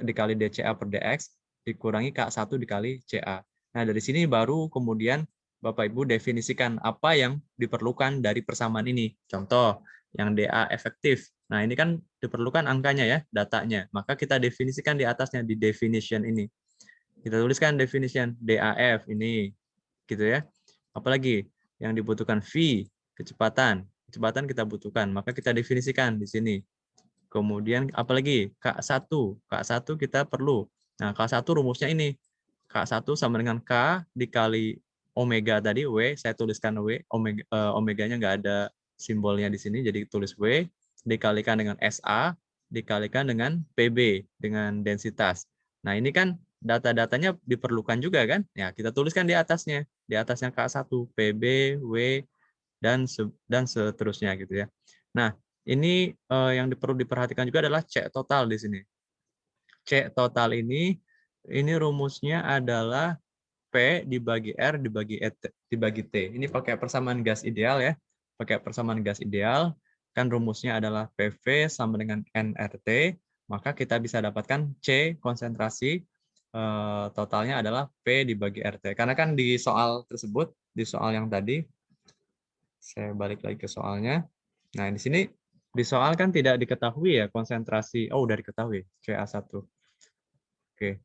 Speaker 1: dikali DCA per DX dikurangi K1 dikali CA. Nah, dari sini baru kemudian Bapak Ibu definisikan apa yang diperlukan dari persamaan ini. Contoh, yang DA efektif. Nah, ini kan diperlukan angkanya ya, datanya. Maka kita definisikan di atasnya, di definition ini. Kita tuliskan definition DAF ini, gitu ya. Apalagi yang dibutuhkan V, kecepatan. Kecepatan kita butuhkan, maka kita definisikan di sini. Kemudian apalagi K1. K1 kita perlu. Nah, K1 rumusnya ini. K1 sama dengan K dikali omega tadi, W, saya tuliskan W, omeganya nggak ada simbolnya di sini, jadi tulis W, dikalikan dengan SA, dikalikan dengan PB, dengan densitas. Nah, ini kan data-datanya diperlukan juga kan? Ya, kita tuliskan di atasnya K1, PB, W, dan seterusnya gitu ya. Nah, ini yang perlu diperhatikan juga adalah C total di sini. C total ini rumusnya adalah P dibagi R dibagi T. Ini pakai persamaan gas ideal ya. Pakai persamaan gas ideal, kan rumusnya adalah PV sama dengan nRT, maka kita bisa dapatkan C konsentrasi totalnya adalah P dibagi RT. Karena kan di soal tersebut, di soal yang tadi, saya balik lagi ke soalnya. Nah, di sini di soal kan tidak diketahui ya konsentrasi, udah diketahui, Ca1. Oke.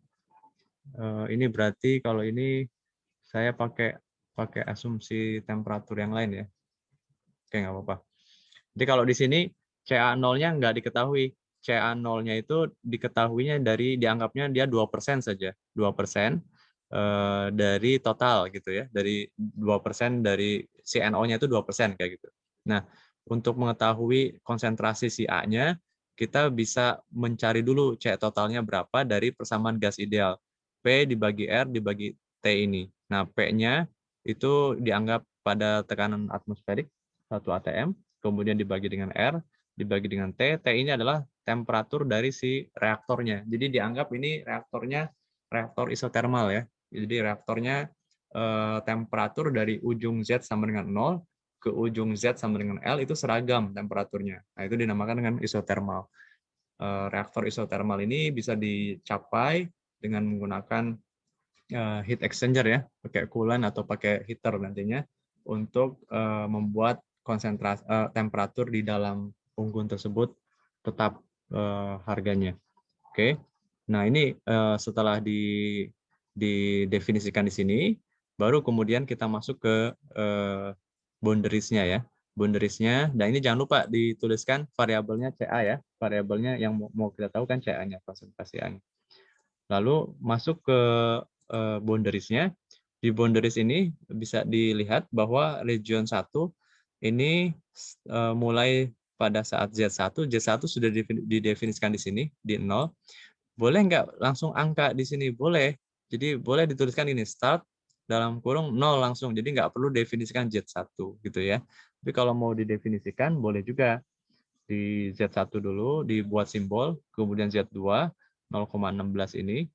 Speaker 1: Ini berarti kalau ini saya pakai asumsi temperatur yang lain ya. Oke, nggak apa-apa. Jadi kalau di sini Ca0-nya nggak diketahui. Ca0-nya itu diketahuinya dianggapnya dia 2% saja. 2% dari total gitu ya. Dari 2% dari si NO-nya itu 2% kayak gitu. Nah, untuk mengetahui konsentrasi si A-nya, kita bisa mencari dulu C totalnya berapa dari persamaan gas ideal. P dibagi R dibagi T ini. Nah, P-nya itu dianggap pada tekanan atmosferik 1 atm, kemudian dibagi dengan R, dibagi dengan T. T ini adalah temperatur dari si reaktornya. Jadi dianggap ini reaktornya reaktor isotermal ya. Jadi reaktornya temperatur dari ujung Z sama dengan 0 ke ujung Z sama dengan L itu seragam temperaturnya. Nah, itu dinamakan dengan isotermal. Reaktor isotermal ini bisa dicapai dengan menggunakan heat exchanger ya, pakai coolant atau pakai heater nantinya untuk membuat konsentrasi temperatur di dalam unggun tersebut tetap harganya. Oke. Nah, ini setelah didefinisikan di sini, baru kemudian kita masuk ke boundariesnya ya. Boundariesnya, dan ini jangan lupa dituliskan variabelnya CA ya. Variabelnya yang mau kita tahu kan CA-nya, konsentrasi A-nya. Lalu masuk ke boundariesnya. Di boundaries ini bisa dilihat bahwa region 1 ini mulai pada saat Z1 sudah didefinisikan di sini, di 0. Boleh nggak langsung angka di sini? Boleh. Jadi boleh dituliskan ini, start dalam kurung 0 langsung. Jadi nggak perlu definisikan Z1 gitu ya. Tapi kalau mau didefinisikan, boleh juga. Di Z1 dulu, dibuat simbol, kemudian Z2, 0,16 ini.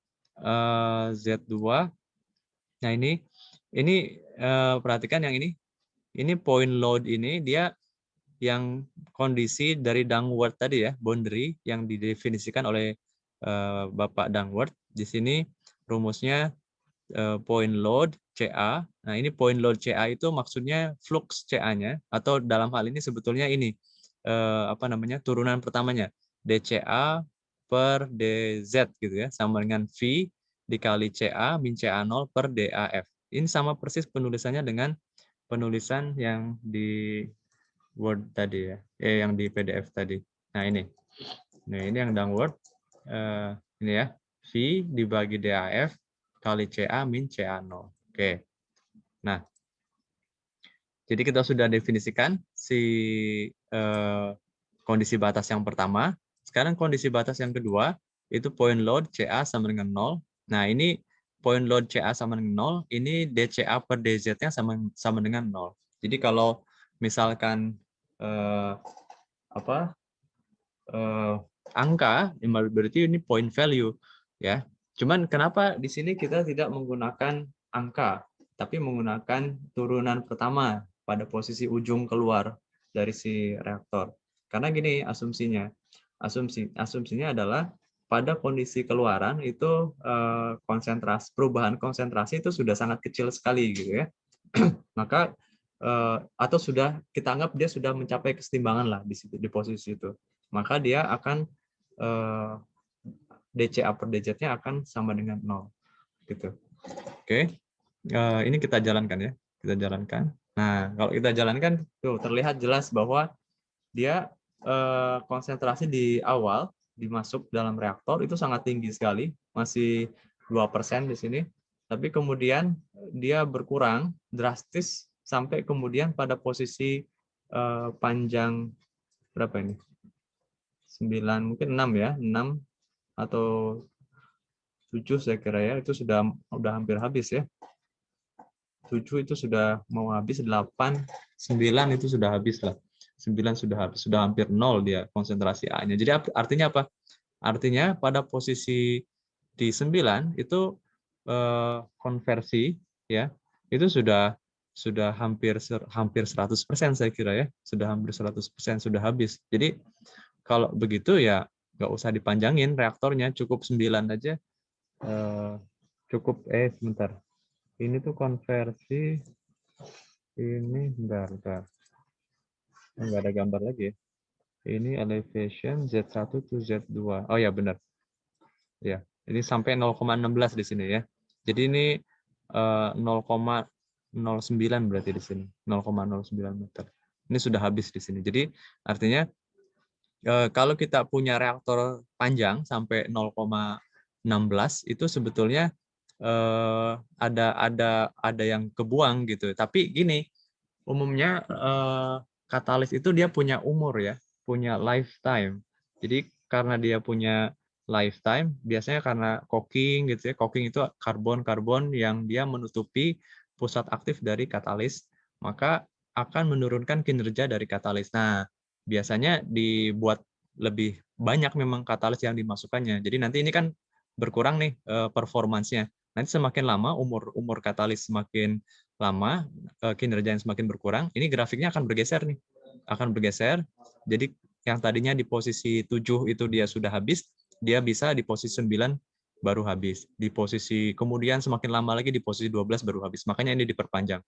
Speaker 1: Z2, nah ini perhatikan yang ini point load ini dia yang kondisi dari Duckworth tadi ya, boundary yang didefinisikan oleh Bapak Duckworth. Di sini rumusnya point load CA. Nah, ini point load CA itu maksudnya flux CA-nya, atau dalam hal ini sebetulnya ini turunan pertamanya DCA per DZ gitu ya, sama dengan V dikali CA min CA0 per DAF. Ini sama persis penulisannya dengan penulisan yang di Word tadi ya, yang di PDF tadi. Nah, ini yang downward ini ya, V dibagi DAF kali CA min CA0. Oke. Nah, jadi kita sudah definisikan si kondisi batas yang pertama. Sekarang kondisi batas yang kedua, itu point load CA sama dengan 0. Nah, ini point load CA sama dengan 0, ini DCA per DZ-nya sama dengan 0. Jadi kalau misalkan angka, berarti ini point value ya. Cuman kenapa di sini kita tidak menggunakan angka, tapi menggunakan turunan pertama pada posisi ujung keluar dari si reaktor. Karena gini asumsinya. Asumsinya adalah pada kondisi keluaran itu perubahan konsentrasi itu sudah sangat kecil sekali gitu ya. Maka atau sudah kita anggap dia sudah mencapai kesetimbangan lah di situ, di posisi itu. Maka dia akan DCA per DZ-nya akan sama dengan 0 gitu. Oke. Ini kita jalankan ya. Kita jalankan. Nah, kalau kita jalankan tuh terlihat jelas bahwa dia konsentrasi di awal dimasuk dalam reaktor itu sangat tinggi sekali, masih 2% di sini. Tapi kemudian dia berkurang drastis sampai kemudian pada posisi panjang berapa ini? 9, mungkin 6 ya, 6 atau 7 saya kira ya, itu sudah hampir habis ya. 7 itu sudah mau habis, 8, 9 itu sudah habis lah. 9 sudah habis, sudah hampir 0 dia konsentrasi A-nya. Jadi artinya apa? Artinya pada posisi di 9 itu konversi ya, itu sudah hampir 100% saya kira ya. Sudah hampir 100% sudah habis. Jadi kalau begitu ya nggak usah dipanjangin reaktornya, cukup 9 aja. Cukup sebentar. Ini tuh konversi ini bentar. Enggak ada gambar lagi ya. Ini elevation Z1 to Z2. Oh ya benar. Ya, ini sampai 0,16 di sini ya. Jadi ini 0,09 berarti di sini. 0,09 meter. Ini sudah habis di sini. Jadi artinya kalau kita punya reaktor panjang sampai 0,16 itu sebetulnya ada yang kebuang gitu. Tapi gini, umumnya katalis itu dia punya umur ya, punya lifetime. Jadi karena dia punya lifetime, biasanya karena coking gitu ya. Coking itu karbon-karbon yang dia menutupi pusat aktif dari katalis, maka akan menurunkan kinerja dari katalis. Nah, biasanya dibuat lebih banyak memang katalis yang dimasukkannya. Jadi nanti ini kan berkurang nih performansnya. Nanti semakin lama umur katalis semakin lama, kinerja yang semakin berkurang, ini grafiknya akan bergeser nih. Akan bergeser. Jadi yang tadinya di posisi 7 itu dia sudah habis, dia bisa di posisi 9 baru habis. Di posisi kemudian semakin lama lagi di posisi 12 baru habis. Makanya ini diperpanjang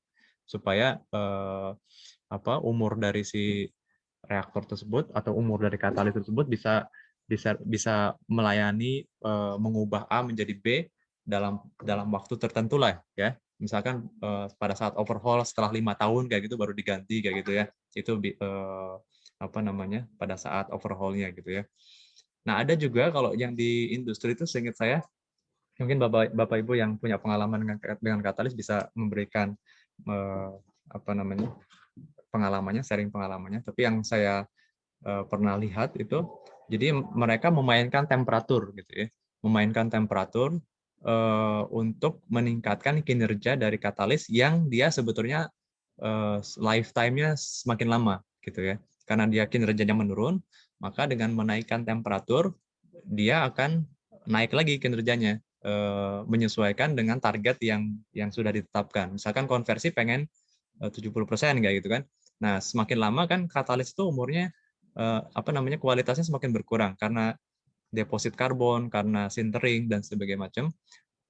Speaker 1: supaya umur dari si reaktor tersebut atau umur dari katalis tersebut bisa melayani mengubah A menjadi B dalam waktu tertentu lah ya. Misalkan pada saat overhaul setelah 5 tahun kayak gitu baru diganti kayak gitu ya. Itu pada saat overhaulnya gitu ya. Nah, ada juga kalau yang di industri itu seingat saya, mungkin Bapak Ibu yang punya pengalaman dengan katalis bisa memberikan pengalamannya, sharing pengalamannya. Tapi yang saya pernah lihat itu, jadi mereka memainkan temperatur gitu ya, memainkan temperatur untuk meningkatkan kinerja dari katalis yang dia sebetulnya lifetime-nya semakin lama gitu ya. Karena dia kinerjanya menurun, maka dengan menaikkan temperatur dia akan naik lagi kinerjanya menyesuaikan dengan target yang sudah ditetapkan. Misalkan konversi pengen 70% kayak gitu kan. Nah, semakin lama kan katalis itu umurnya kualitasnya semakin berkurang karena deposit karbon, karena sintering dan sebagainya macam.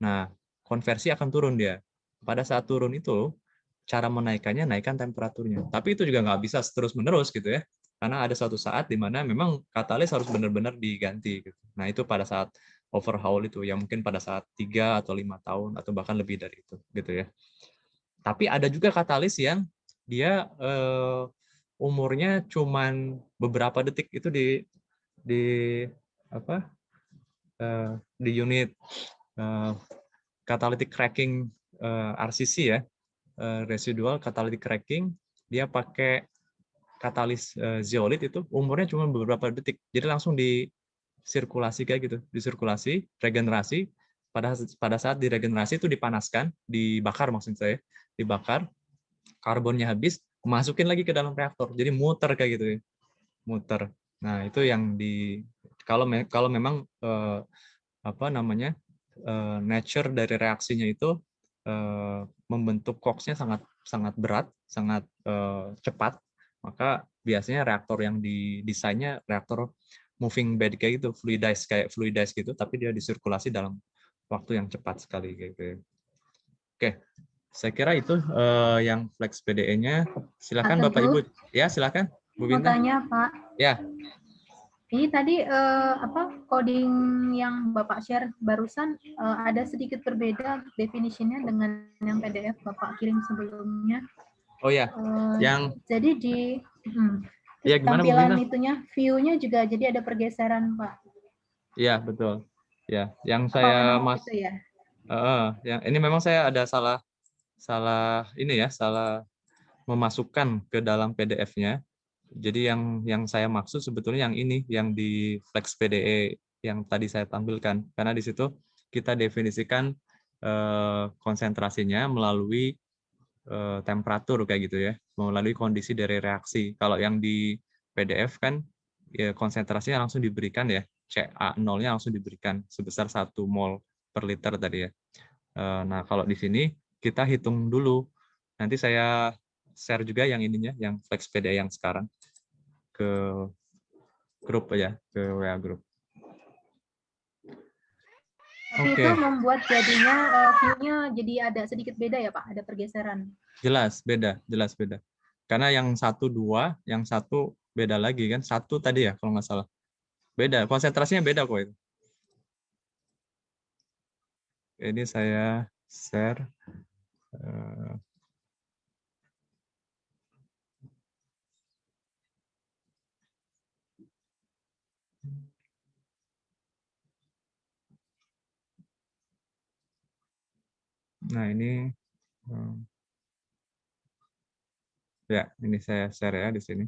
Speaker 1: Nah, konversi akan turun dia. Pada saat turun itu, cara menaikkannya naikkan temperaturnya. Tapi itu juga nggak bisa terus-menerus gitu ya. Karena ada suatu saat di mana memang katalis harus benar-benar diganti. Gitu. Nah, itu pada saat overhaul itu, yang mungkin pada saat 3 atau 5 tahun, atau bahkan lebih dari itu. Gitu ya. Tapi ada juga katalis yang dia umurnya cuman beberapa detik itu di unit catalytic cracking RCC ya, residual catalytic cracking, dia pakai katalis zeolit itu umurnya cuma beberapa detik. Jadi langsung disirkulasi kayak gitu, disirkulasi, regenerasi. Pada saat diregenerasi itu dipanaskan, dibakar maksud saya, dibakar, karbonnya habis, masukin lagi ke dalam reaktor. Jadi muter kayak gitu ya. Muter. Nah, itu yang kalau memang nature dari reaksinya itu membentuk koksnya sangat berat, sangat cepat, maka biasanya reaktor yang didesainnya reaktor moving bed kayak gitu, fluidized gitu, tapi dia disirkulasi dalam waktu yang cepat sekali gitu. Oke. Saya kira itu yang Flex PDE-nya. Silakan Bapak Ibu. Ya, silakan Bu
Speaker 6: Mau
Speaker 1: Bintang.
Speaker 6: tanya Pak,
Speaker 1: Ya.
Speaker 6: ini tadi coding yang Bapak share barusan ada sedikit berbeda definisinya dengan yang PDF Bapak kirim sebelumnya.
Speaker 1: Oh ya.
Speaker 6: Jadi di
Speaker 1: ya, gimana,
Speaker 6: tampilan itunya, view-nya juga jadi ada pergeseran Pak.
Speaker 1: Iya, betul. Ya, yang
Speaker 6: Apa
Speaker 1: saya
Speaker 6: memang itu ya?
Speaker 1: yang ini memang saya ada salah memasukkan ke dalam PDF-nya. Jadi yang saya maksud sebetulnya yang ini, yang di Flex PDE yang tadi saya tampilkan. Karena di situ kita definisikan konsentrasinya melalui temperatur kayak gitu ya, melalui kondisi dari reaksi. Kalau yang di PDF kan ya konsentrasinya langsung diberikan ya, CA0-nya langsung diberikan sebesar 1 mol per liter tadi ya. Nah, kalau di sini kita hitung dulu. Nanti saya share juga yang ininya, yang Flex PDE yang sekarang ke grup ya, ke WA grup.
Speaker 6: Tapi
Speaker 1: Oke.
Speaker 6: itu membuat jadinya view-nya jadi ada sedikit beda ya Pak, ada pergeseran.
Speaker 1: Jelas beda. Karena yang 1 2, yang satu beda lagi kan. 1 tadi ya kalau nggak salah. Beda, konsentrasinya beda kok itu. Ini saya share. Nah ini ya, ini saya share ya di sini.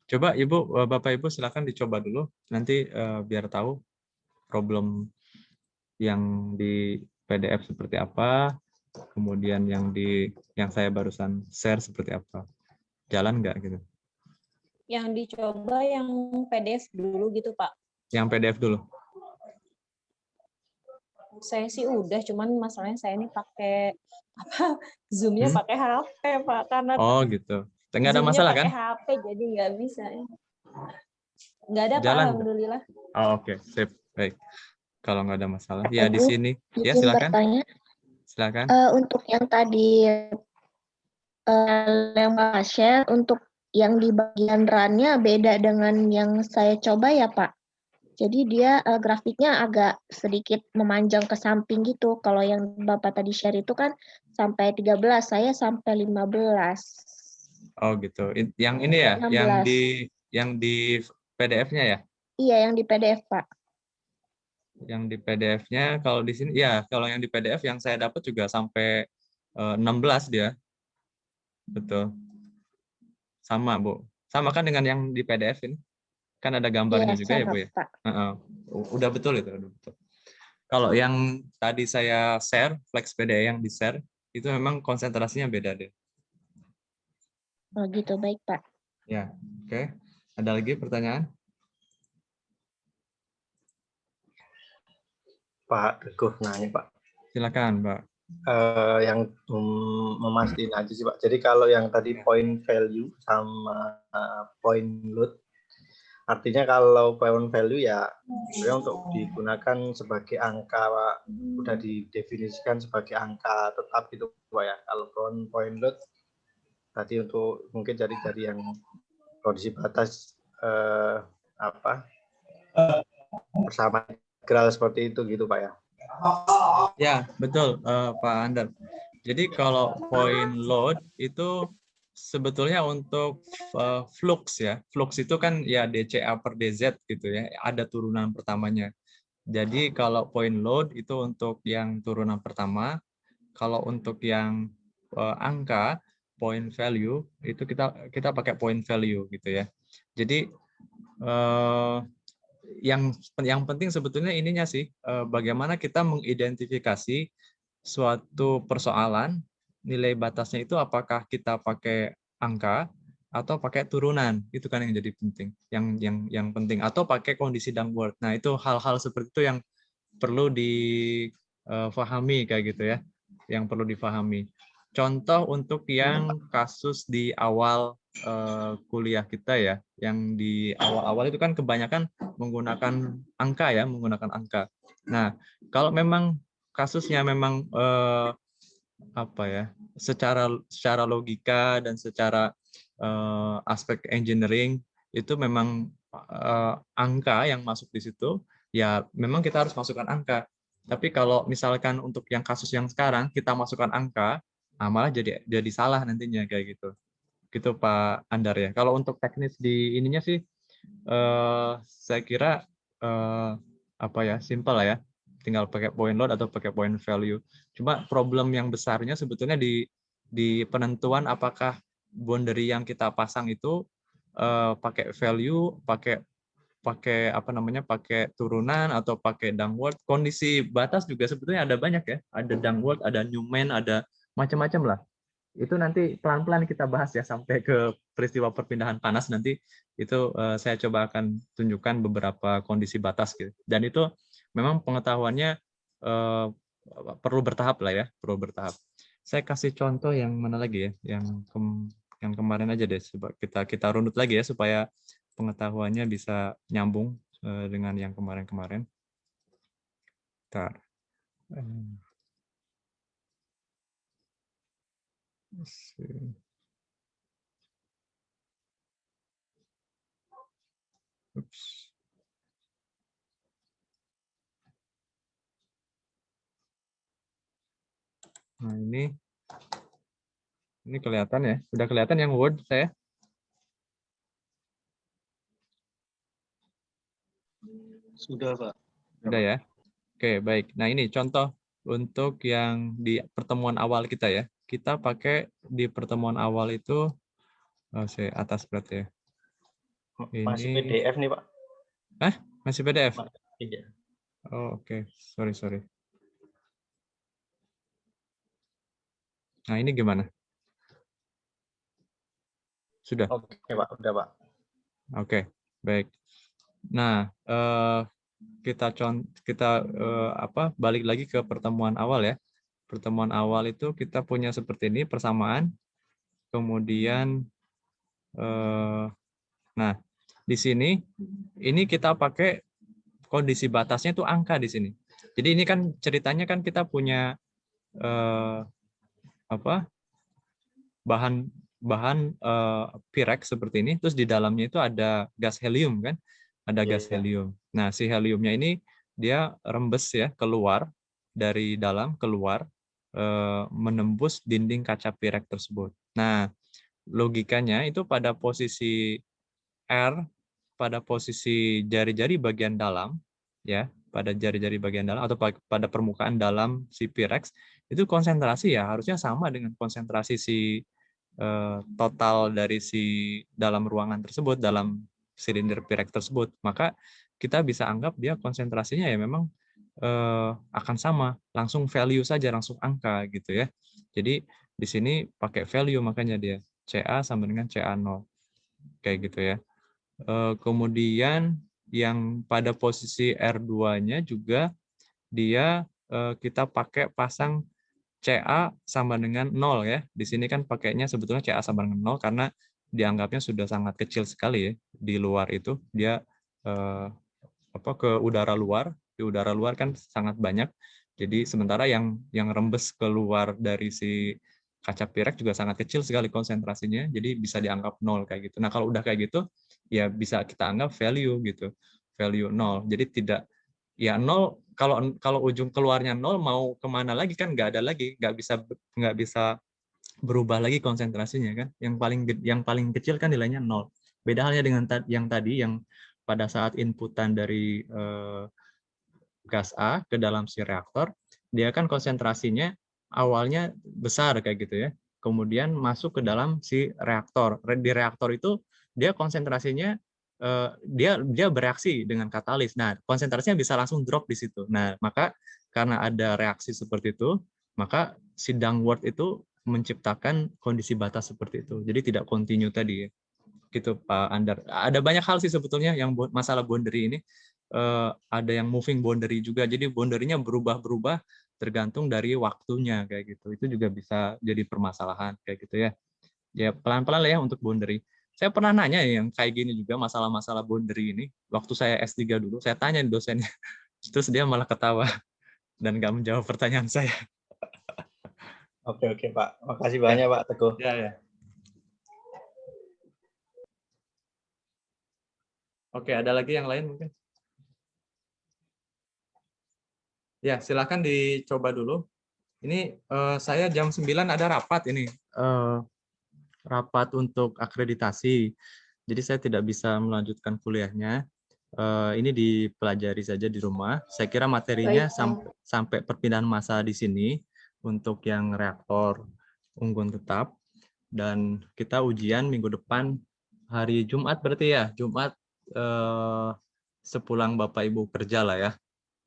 Speaker 1: Coba Ibu, Bapak Ibu silakan dicoba dulu, nanti biar tahu problem yang di PDF seperti apa, kemudian yang saya barusan share seperti apa. Jalan nggak gitu?
Speaker 3: Yang dicoba yang PDF dulu gitu, Pak.
Speaker 1: Yang PDF dulu.
Speaker 3: Saya sih udah, cuman masalahnya saya ini pakai apa? Zoom-nya pakai HP, Pak, karena
Speaker 1: Oh gitu. Nggak ada
Speaker 3: Zoom-nya
Speaker 1: masalah kan?
Speaker 3: pakai HP, jadi nggak bisa. Nggak ada, Pak,
Speaker 1: Jalan.
Speaker 3: alhamdulillah.
Speaker 1: Oh, oke, sip. Baik. Kalau nggak ada masalah, ya di
Speaker 8: Ibu,
Speaker 1: sini. Ya
Speaker 8: izin
Speaker 1: silakan.
Speaker 8: bertanya.
Speaker 1: Silakan.
Speaker 8: Untuk yang tadi yang Pak share, untuk yang di bagian run-nya beda dengan yang saya coba ya Pak. Jadi dia grafiknya agak sedikit memanjang ke samping gitu. Kalau yang Bapak tadi share itu kan sampai 13, saya sampai 15.
Speaker 1: Oh gitu. Yang ini ya,
Speaker 8: 16.
Speaker 1: yang di PDF-nya ya?
Speaker 8: Iya, yang di PDF, Pak.
Speaker 1: Yang di PDF-nya kalau di sini ya, kalau yang di PDF yang saya dapat juga sampai 16 dia. Betul. Sama, Bu. Sama kan dengan yang di PDF ini? Kan ada gambarnya juga ya, Bu ya?
Speaker 8: Pak.
Speaker 1: Udah betul itu, udah betul. Kalau yang tadi saya share, Flex PDE yang di-share, itu memang konsentrasinya beda deh.
Speaker 8: Oh gitu, baik Pak.
Speaker 1: Ya, oke. Ada lagi pertanyaan?
Speaker 9: Pak Teguh nanya Pak.
Speaker 1: Silakan, Pak.
Speaker 9: Yang memastikan aja sih Pak. Jadi kalau yang tadi point value sama point load, artinya kalau point value ya sebenarnya untuk digunakan sebagai angka Pak, udah didefinisikan sebagai angka tetap gitu Pak ya. Kalau point load tadi untuk mungkin jadi yang kondisi batas bersama integral seperti itu gitu Pak ya.
Speaker 1: Ya, betul Pak Andar. Jadi kalau point load itu sebetulnya untuk flux ya. Flux itu kan ya dCA per dZ gitu ya. Ada turunan pertamanya. Jadi kalau point load itu untuk yang turunan pertama. Kalau untuk yang angka point value itu kita pakai point value gitu ya. Jadi yang penting sebetulnya ininya sih, bagaimana kita mengidentifikasi suatu persoalan, nilai batasnya itu apakah kita pakai angka atau pakai turunan, itu kan yang jadi penting, yang penting, atau pakai kondisi downward. Nah itu hal-hal seperti itu yang perlu difahami kayak gitu ya, yang perlu difahami. Contoh untuk yang kasus di awal kuliah kita ya, yang di awal-awal itu kan kebanyakan menggunakan angka ya, menggunakan angka. Nah, kalau memang kasusnya memang apa ya, secara logika dan secara aspek engineering itu memang angka yang masuk di situ, ya memang kita harus masukkan angka. Tapi kalau misalkan untuk yang kasus yang sekarang kita masukkan angka, nah malah jadi salah nantinya kayak gitu. Gitu Pak Andar ya. Kalau untuk teknis di ininya sih saya kira apa ya, simple lah ya. Tinggal pakai point load atau pakai point value. Cuma problem yang besarnya sebetulnya di di penentuan apakah boundary yang kita pasang itu pakai value, pakai apa namanya, pakai turunan atau pakai downward. Kondisi batas juga sebetulnya ada banyak ya. Ada downward, ada Newman, ada macam-macam lah. Itu nanti pelan-pelan kita bahas ya sampai ke peristiwa perpindahan panas nanti. Itu saya coba akan tunjukkan beberapa kondisi batas gitu. Dan itu memang pengetahuannya perlu bertahap lah ya, perlu bertahap. Saya kasih contoh yang mana lagi ya, yang kemarin aja deh. Coba kita runut lagi ya supaya pengetahuannya bisa nyambung dengan yang kemarin-kemarin. Bentar. Oops. Nah, ini kelihatan ya. Sudah kelihatan yang Word saya?
Speaker 7: Sudah, Pak.
Speaker 1: Sudah ya. Oke, baik. Nah, ini contoh untuk yang di pertemuan awal kita ya. Kita pakai di pertemuan awal itu saya atas berarti ya.
Speaker 9: Masih
Speaker 1: Ini
Speaker 9: PDF nih, Pak.
Speaker 1: masih PDF?
Speaker 9: Iya.
Speaker 1: Oh, oke. Sorry. Nah, ini gimana? Sudah?
Speaker 9: Oke, Pak. Udah, Pak.
Speaker 1: Oke, baik. Nah, kita balik lagi ke pertemuan awal ya. Pertemuan awal itu kita punya seperti ini persamaan. Kemudian nah, di sini ini kita pakai kondisi batasnya itu angka di sini. Jadi ini kan ceritanya kan kita punya bahan Pirex seperti ini, terus di dalamnya itu ada gas helium kan, ada gas helium. Nah, si heliumnya ini dia rembes ya keluar dari dalam, keluar menembus dinding kaca Pirex tersebut. Nah, logikanya itu pada posisi R, pada posisi jari-jari bagian dalam ya, pada jari-jari bagian dalam atau pada permukaan dalam si Pirex itu konsentrasi ya harusnya sama dengan konsentrasi si total dari si dalam ruangan tersebut, dalam silinder Pirex tersebut. Maka kita bisa anggap dia konsentrasinya ya memang akan sama, langsung value saja, langsung angka gitu ya. Jadi di sini pakai value, makanya dia CA sama dengan CA0 kayak gitu ya. Kemudian yang pada posisi R2-nya juga dia kita pakai pasang CA sama dengan 0 ya. Di sini kan pakainya sebetulnya CA sama dengan 0 karena dianggapnya sudah sangat kecil sekali ya di luar itu. Dia ke udara luar, di udara luar kan sangat banyak. Jadi sementara yang rembes keluar dari si kaca Pirex juga sangat kecil sekali konsentrasinya, jadi bisa dianggap 0 kayak gitu. Nah, kalau udah kayak gitu ya bisa kita anggap value gitu. Value 0. Jadi tidak ya 0, kalau ujung keluarnya 0 mau kemana lagi kan nggak ada lagi, nggak bisa berubah lagi konsentrasinya kan. Yang paling kecil kan nilainya 0. Beda halnya dengan yang tadi yang pada saat inputan dari gas A ke dalam si reaktor, dia kan konsentrasinya awalnya besar kayak gitu ya. Kemudian masuk ke dalam si reaktor. Di reaktor itu dia konsentrasinya dia bereaksi dengan katalis. Nah, konsentrasinya bisa langsung drop di situ. Nah, maka karena ada reaksi seperti itu, maka si downward itu menciptakan kondisi batas seperti itu. Jadi tidak continue tadi ya. Gitu Pak Andar. Ada banyak hal sih sebetulnya yang masalah boundary ini. Ada yang moving boundary juga. Jadi boundary-nya berubah-berubah tergantung dari waktunya kayak gitu. Itu juga bisa jadi permasalahan kayak gitu ya. Ya pelan-pelan lah ya untuk boundary. Saya pernah nanya yang kayak gini juga masalah-masalah boundary ini waktu saya S3 dulu. Saya tanya dosennya, terus dia malah ketawa dan nggak menjawab pertanyaan saya.
Speaker 9: Oke Pak. Makasih banyak Pak Teguh.
Speaker 1: Ya. Oke, ada lagi yang lain mungkin? Ya, silakan dicoba dulu. Ini saya jam 9 ada rapat ini. Rapat untuk akreditasi. Jadi saya tidak bisa melanjutkan kuliahnya. Ini dipelajari saja di rumah. Saya kira materinya sampai perpindahan massa di sini untuk yang reaktor. unggun tetap, dan kita ujian minggu depan hari Jumat berarti ya, Jumat sepulang Bapak Ibu kerja lah ya.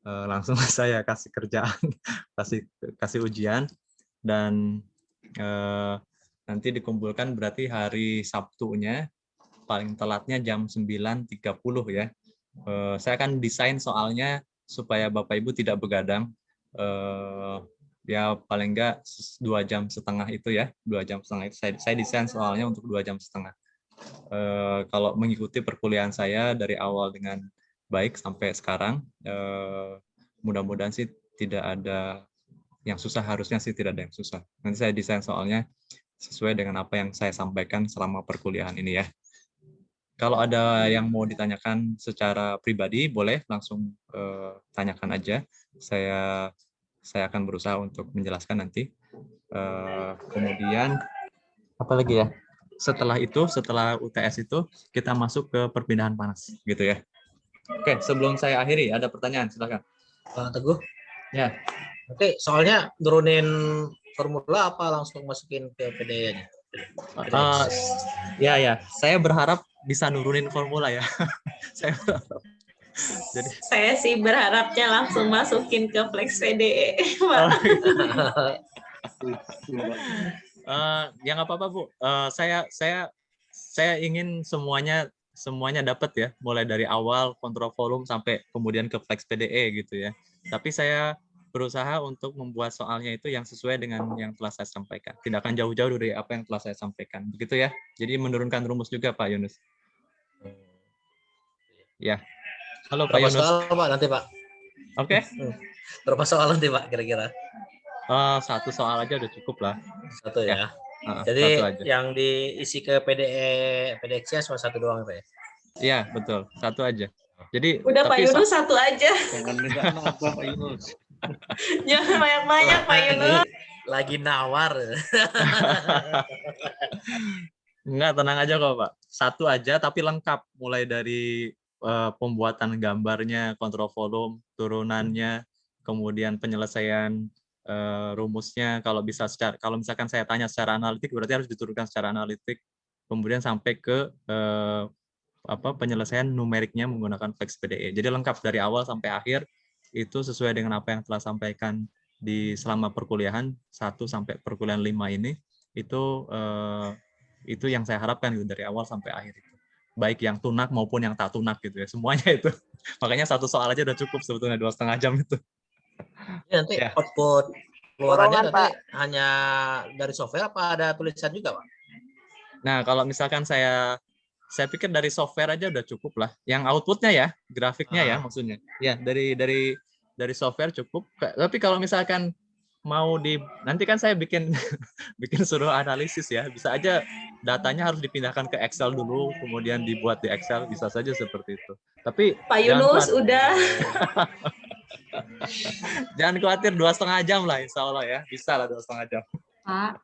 Speaker 1: Langsung saya kasih kerjaan, kasih ujian, dan nanti dikumpulkan berarti hari Sabtunya, paling telatnya jam 9.30 ya. Saya akan desain soalnya supaya Bapak Ibu tidak begadang. Ya paling enggak 2,5 jam itu ya, 2,5 jam itu saya desain soalnya untuk 2,5 jam. Kalau mengikuti perkuliahan saya dari awal dengan baik sampai sekarang, mudah-mudahan sih tidak ada yang susah, harusnya sih tidak ada yang susah. Nanti saya desain soalnya sesuai dengan apa yang saya sampaikan selama perkuliahan ini ya. Kalau ada yang mau ditanyakan secara pribadi, boleh langsung tanyakan aja. Saya akan berusaha untuk menjelaskan nanti. Kemudian apa lagi ya? Setelah UTS itu kita masuk ke perpindahan panas, gitu ya. Oke, sebelum saya akhiri, ada pertanyaan, silakan.
Speaker 5: Bang Teguh.
Speaker 1: Ya.
Speaker 5: Oke, soalnya nurunin formula apa langsung masukin ke PDE-nya?
Speaker 1: Ya, saya berharap bisa nurunin formula ya. Saya berharap. Jadi
Speaker 10: saya sih berharapnya langsung masukin ke Flex PDE.
Speaker 1: Ya nggak apa-apa Bu. Saya ingin semuanya dapat ya, mulai dari awal kontrol volume sampai kemudian ke Flex PDE gitu ya. Tapi saya berusaha untuk membuat soalnya itu yang sesuai dengan yang telah saya sampaikan. Tidak akan jauh-jauh dari apa yang telah saya sampaikan. Begitu ya. Jadi menurunkan rumus juga Pak Yunus. Ya. Halo Pak Yunus.
Speaker 5: Berapa soal Pak nanti Pak?
Speaker 1: Oke.
Speaker 5: Berapa soal nanti Pak kira-kira?
Speaker 1: Satu soal aja udah cukup lah.
Speaker 5: Satu ya. Jadi yang diisi ke PDX-nya cuma satu doang Pak ya?
Speaker 1: Iya, betul. Satu aja. Jadi
Speaker 10: udah Pak Yunus satu aja.
Speaker 7: Jangan minta nambah Pak Yunus.
Speaker 10: Jangan banyak-banyak Pak Yunus.
Speaker 5: Lagi nawar.
Speaker 1: Enggak, tenang aja kok Pak. Satu aja tapi lengkap. Mulai dari pembuatan gambarnya, kontrol volume, turunannya, kemudian penyelesaian rumusnya. Kalau misalkan saya tanya secara analitik, berarti harus diturunkan secara analitik. Kemudian sampai ke penyelesaian numeriknya menggunakan Flex PDE. Jadi lengkap dari awal sampai akhir, itu sesuai dengan apa yang telah sampaikan selama perkuliahan 1 sampai perkuliahan 5 ini. Itu yang saya harapkan gitu, dari awal sampai akhir itu. Baik yang tunak maupun yang tak tunak gitu ya, semuanya itu. Makanya satu soal aja udah cukup sebetulnya 2,5 jam itu.
Speaker 5: Ya, nanti output keluarannya nanti hanya dari software apa ada tulisan juga Pak?
Speaker 1: Nah, kalau misalkan saya pikir dari software aja udah cukup lah. Yang outputnya ya, grafiknya ya maksudnya. Ya, dari software cukup. Tapi kalau misalkan mau nanti kan saya bikin suruh analisis ya. Bisa aja datanya harus dipindahkan ke Excel dulu, kemudian dibuat di Excel, bisa saja seperti itu. Tapi
Speaker 10: Pak Yunus udah.
Speaker 1: Jangan khawatir, 2,5 jam lah insya Allah ya. Bisa lah 2,5 jam.
Speaker 11: Pak,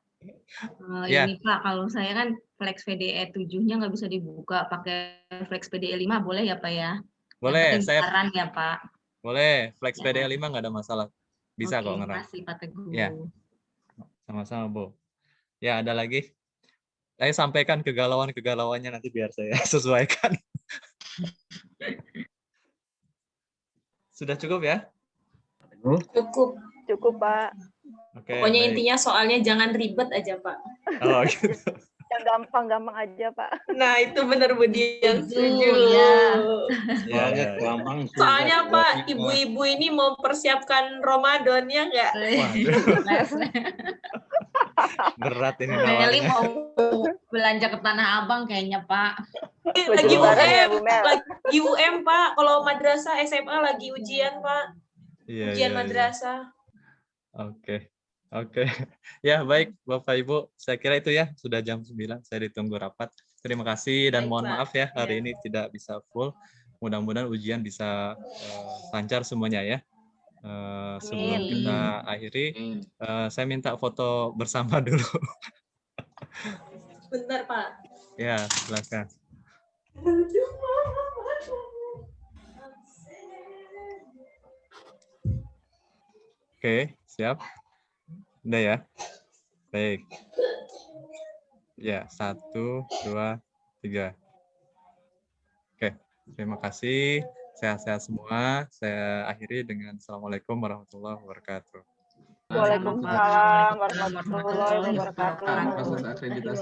Speaker 11: ini Pak, kalau saya kan Flex PDE 7-nya nggak bisa dibuka, pakai Flex PDE 5 boleh ya Pak ya?
Speaker 1: Boleh,
Speaker 11: saran ya Pak.
Speaker 1: Boleh, Flex PDE 5 nggak ada masalah. Bisa kok ngerang.
Speaker 11: Terima kasih Pak Teguh.
Speaker 1: Ya, sama-sama Bu. Ya, ada lagi? Saya sampaikan kegalauannya nanti biar saya sesuaikan. Sudah cukup ya?
Speaker 4: Cukup Pak.
Speaker 1: Oke,
Speaker 10: pokoknya intinya soalnya jangan ribet aja Pak.
Speaker 1: Oh gitu.
Speaker 4: Yang gampang-gampang aja Pak.
Speaker 10: Nah itu benar Budi yang setuju. Soalnya Pak, ibu-ibu ini mau persiapkan Ramadan ya nggak?
Speaker 1: Berat ini
Speaker 11: Meli
Speaker 1: nawarnya.
Speaker 11: mau belanja ke Tanah Abang kayaknya Pak.
Speaker 10: Lagi UM Pak, kalau madrasah SMA lagi ujian Pak. Ujian madrasah.
Speaker 1: Oke. Ya, baik Bapak Ibu, saya kira itu ya, sudah jam 9, saya ditunggu rapat. Terima kasih dan mohon maaf ya hari ini tidak bisa full. Mudah-mudahan ujian bisa lancar semuanya ya. Sebelum kita akhiri, saya minta foto bersama dulu.
Speaker 10: Bentar Pak.
Speaker 1: Ya, silakan. Oke, siap. Udah ya. Baik. Ya, 1, 2, 3. Oke, terima kasih. Sehat-sehat semua. Saya akhiri dengan Assalamualaikum warahmatullahi wabarakatuh.
Speaker 4: Waalaikumsalam warahmatullahi wabarakatuh.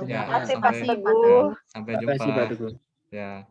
Speaker 1: Ya,
Speaker 4: Terima kasih Pak Teguh.
Speaker 1: sampai jumpa.
Speaker 12: Terima kasih, Pak Teguh.
Speaker 1: Ya.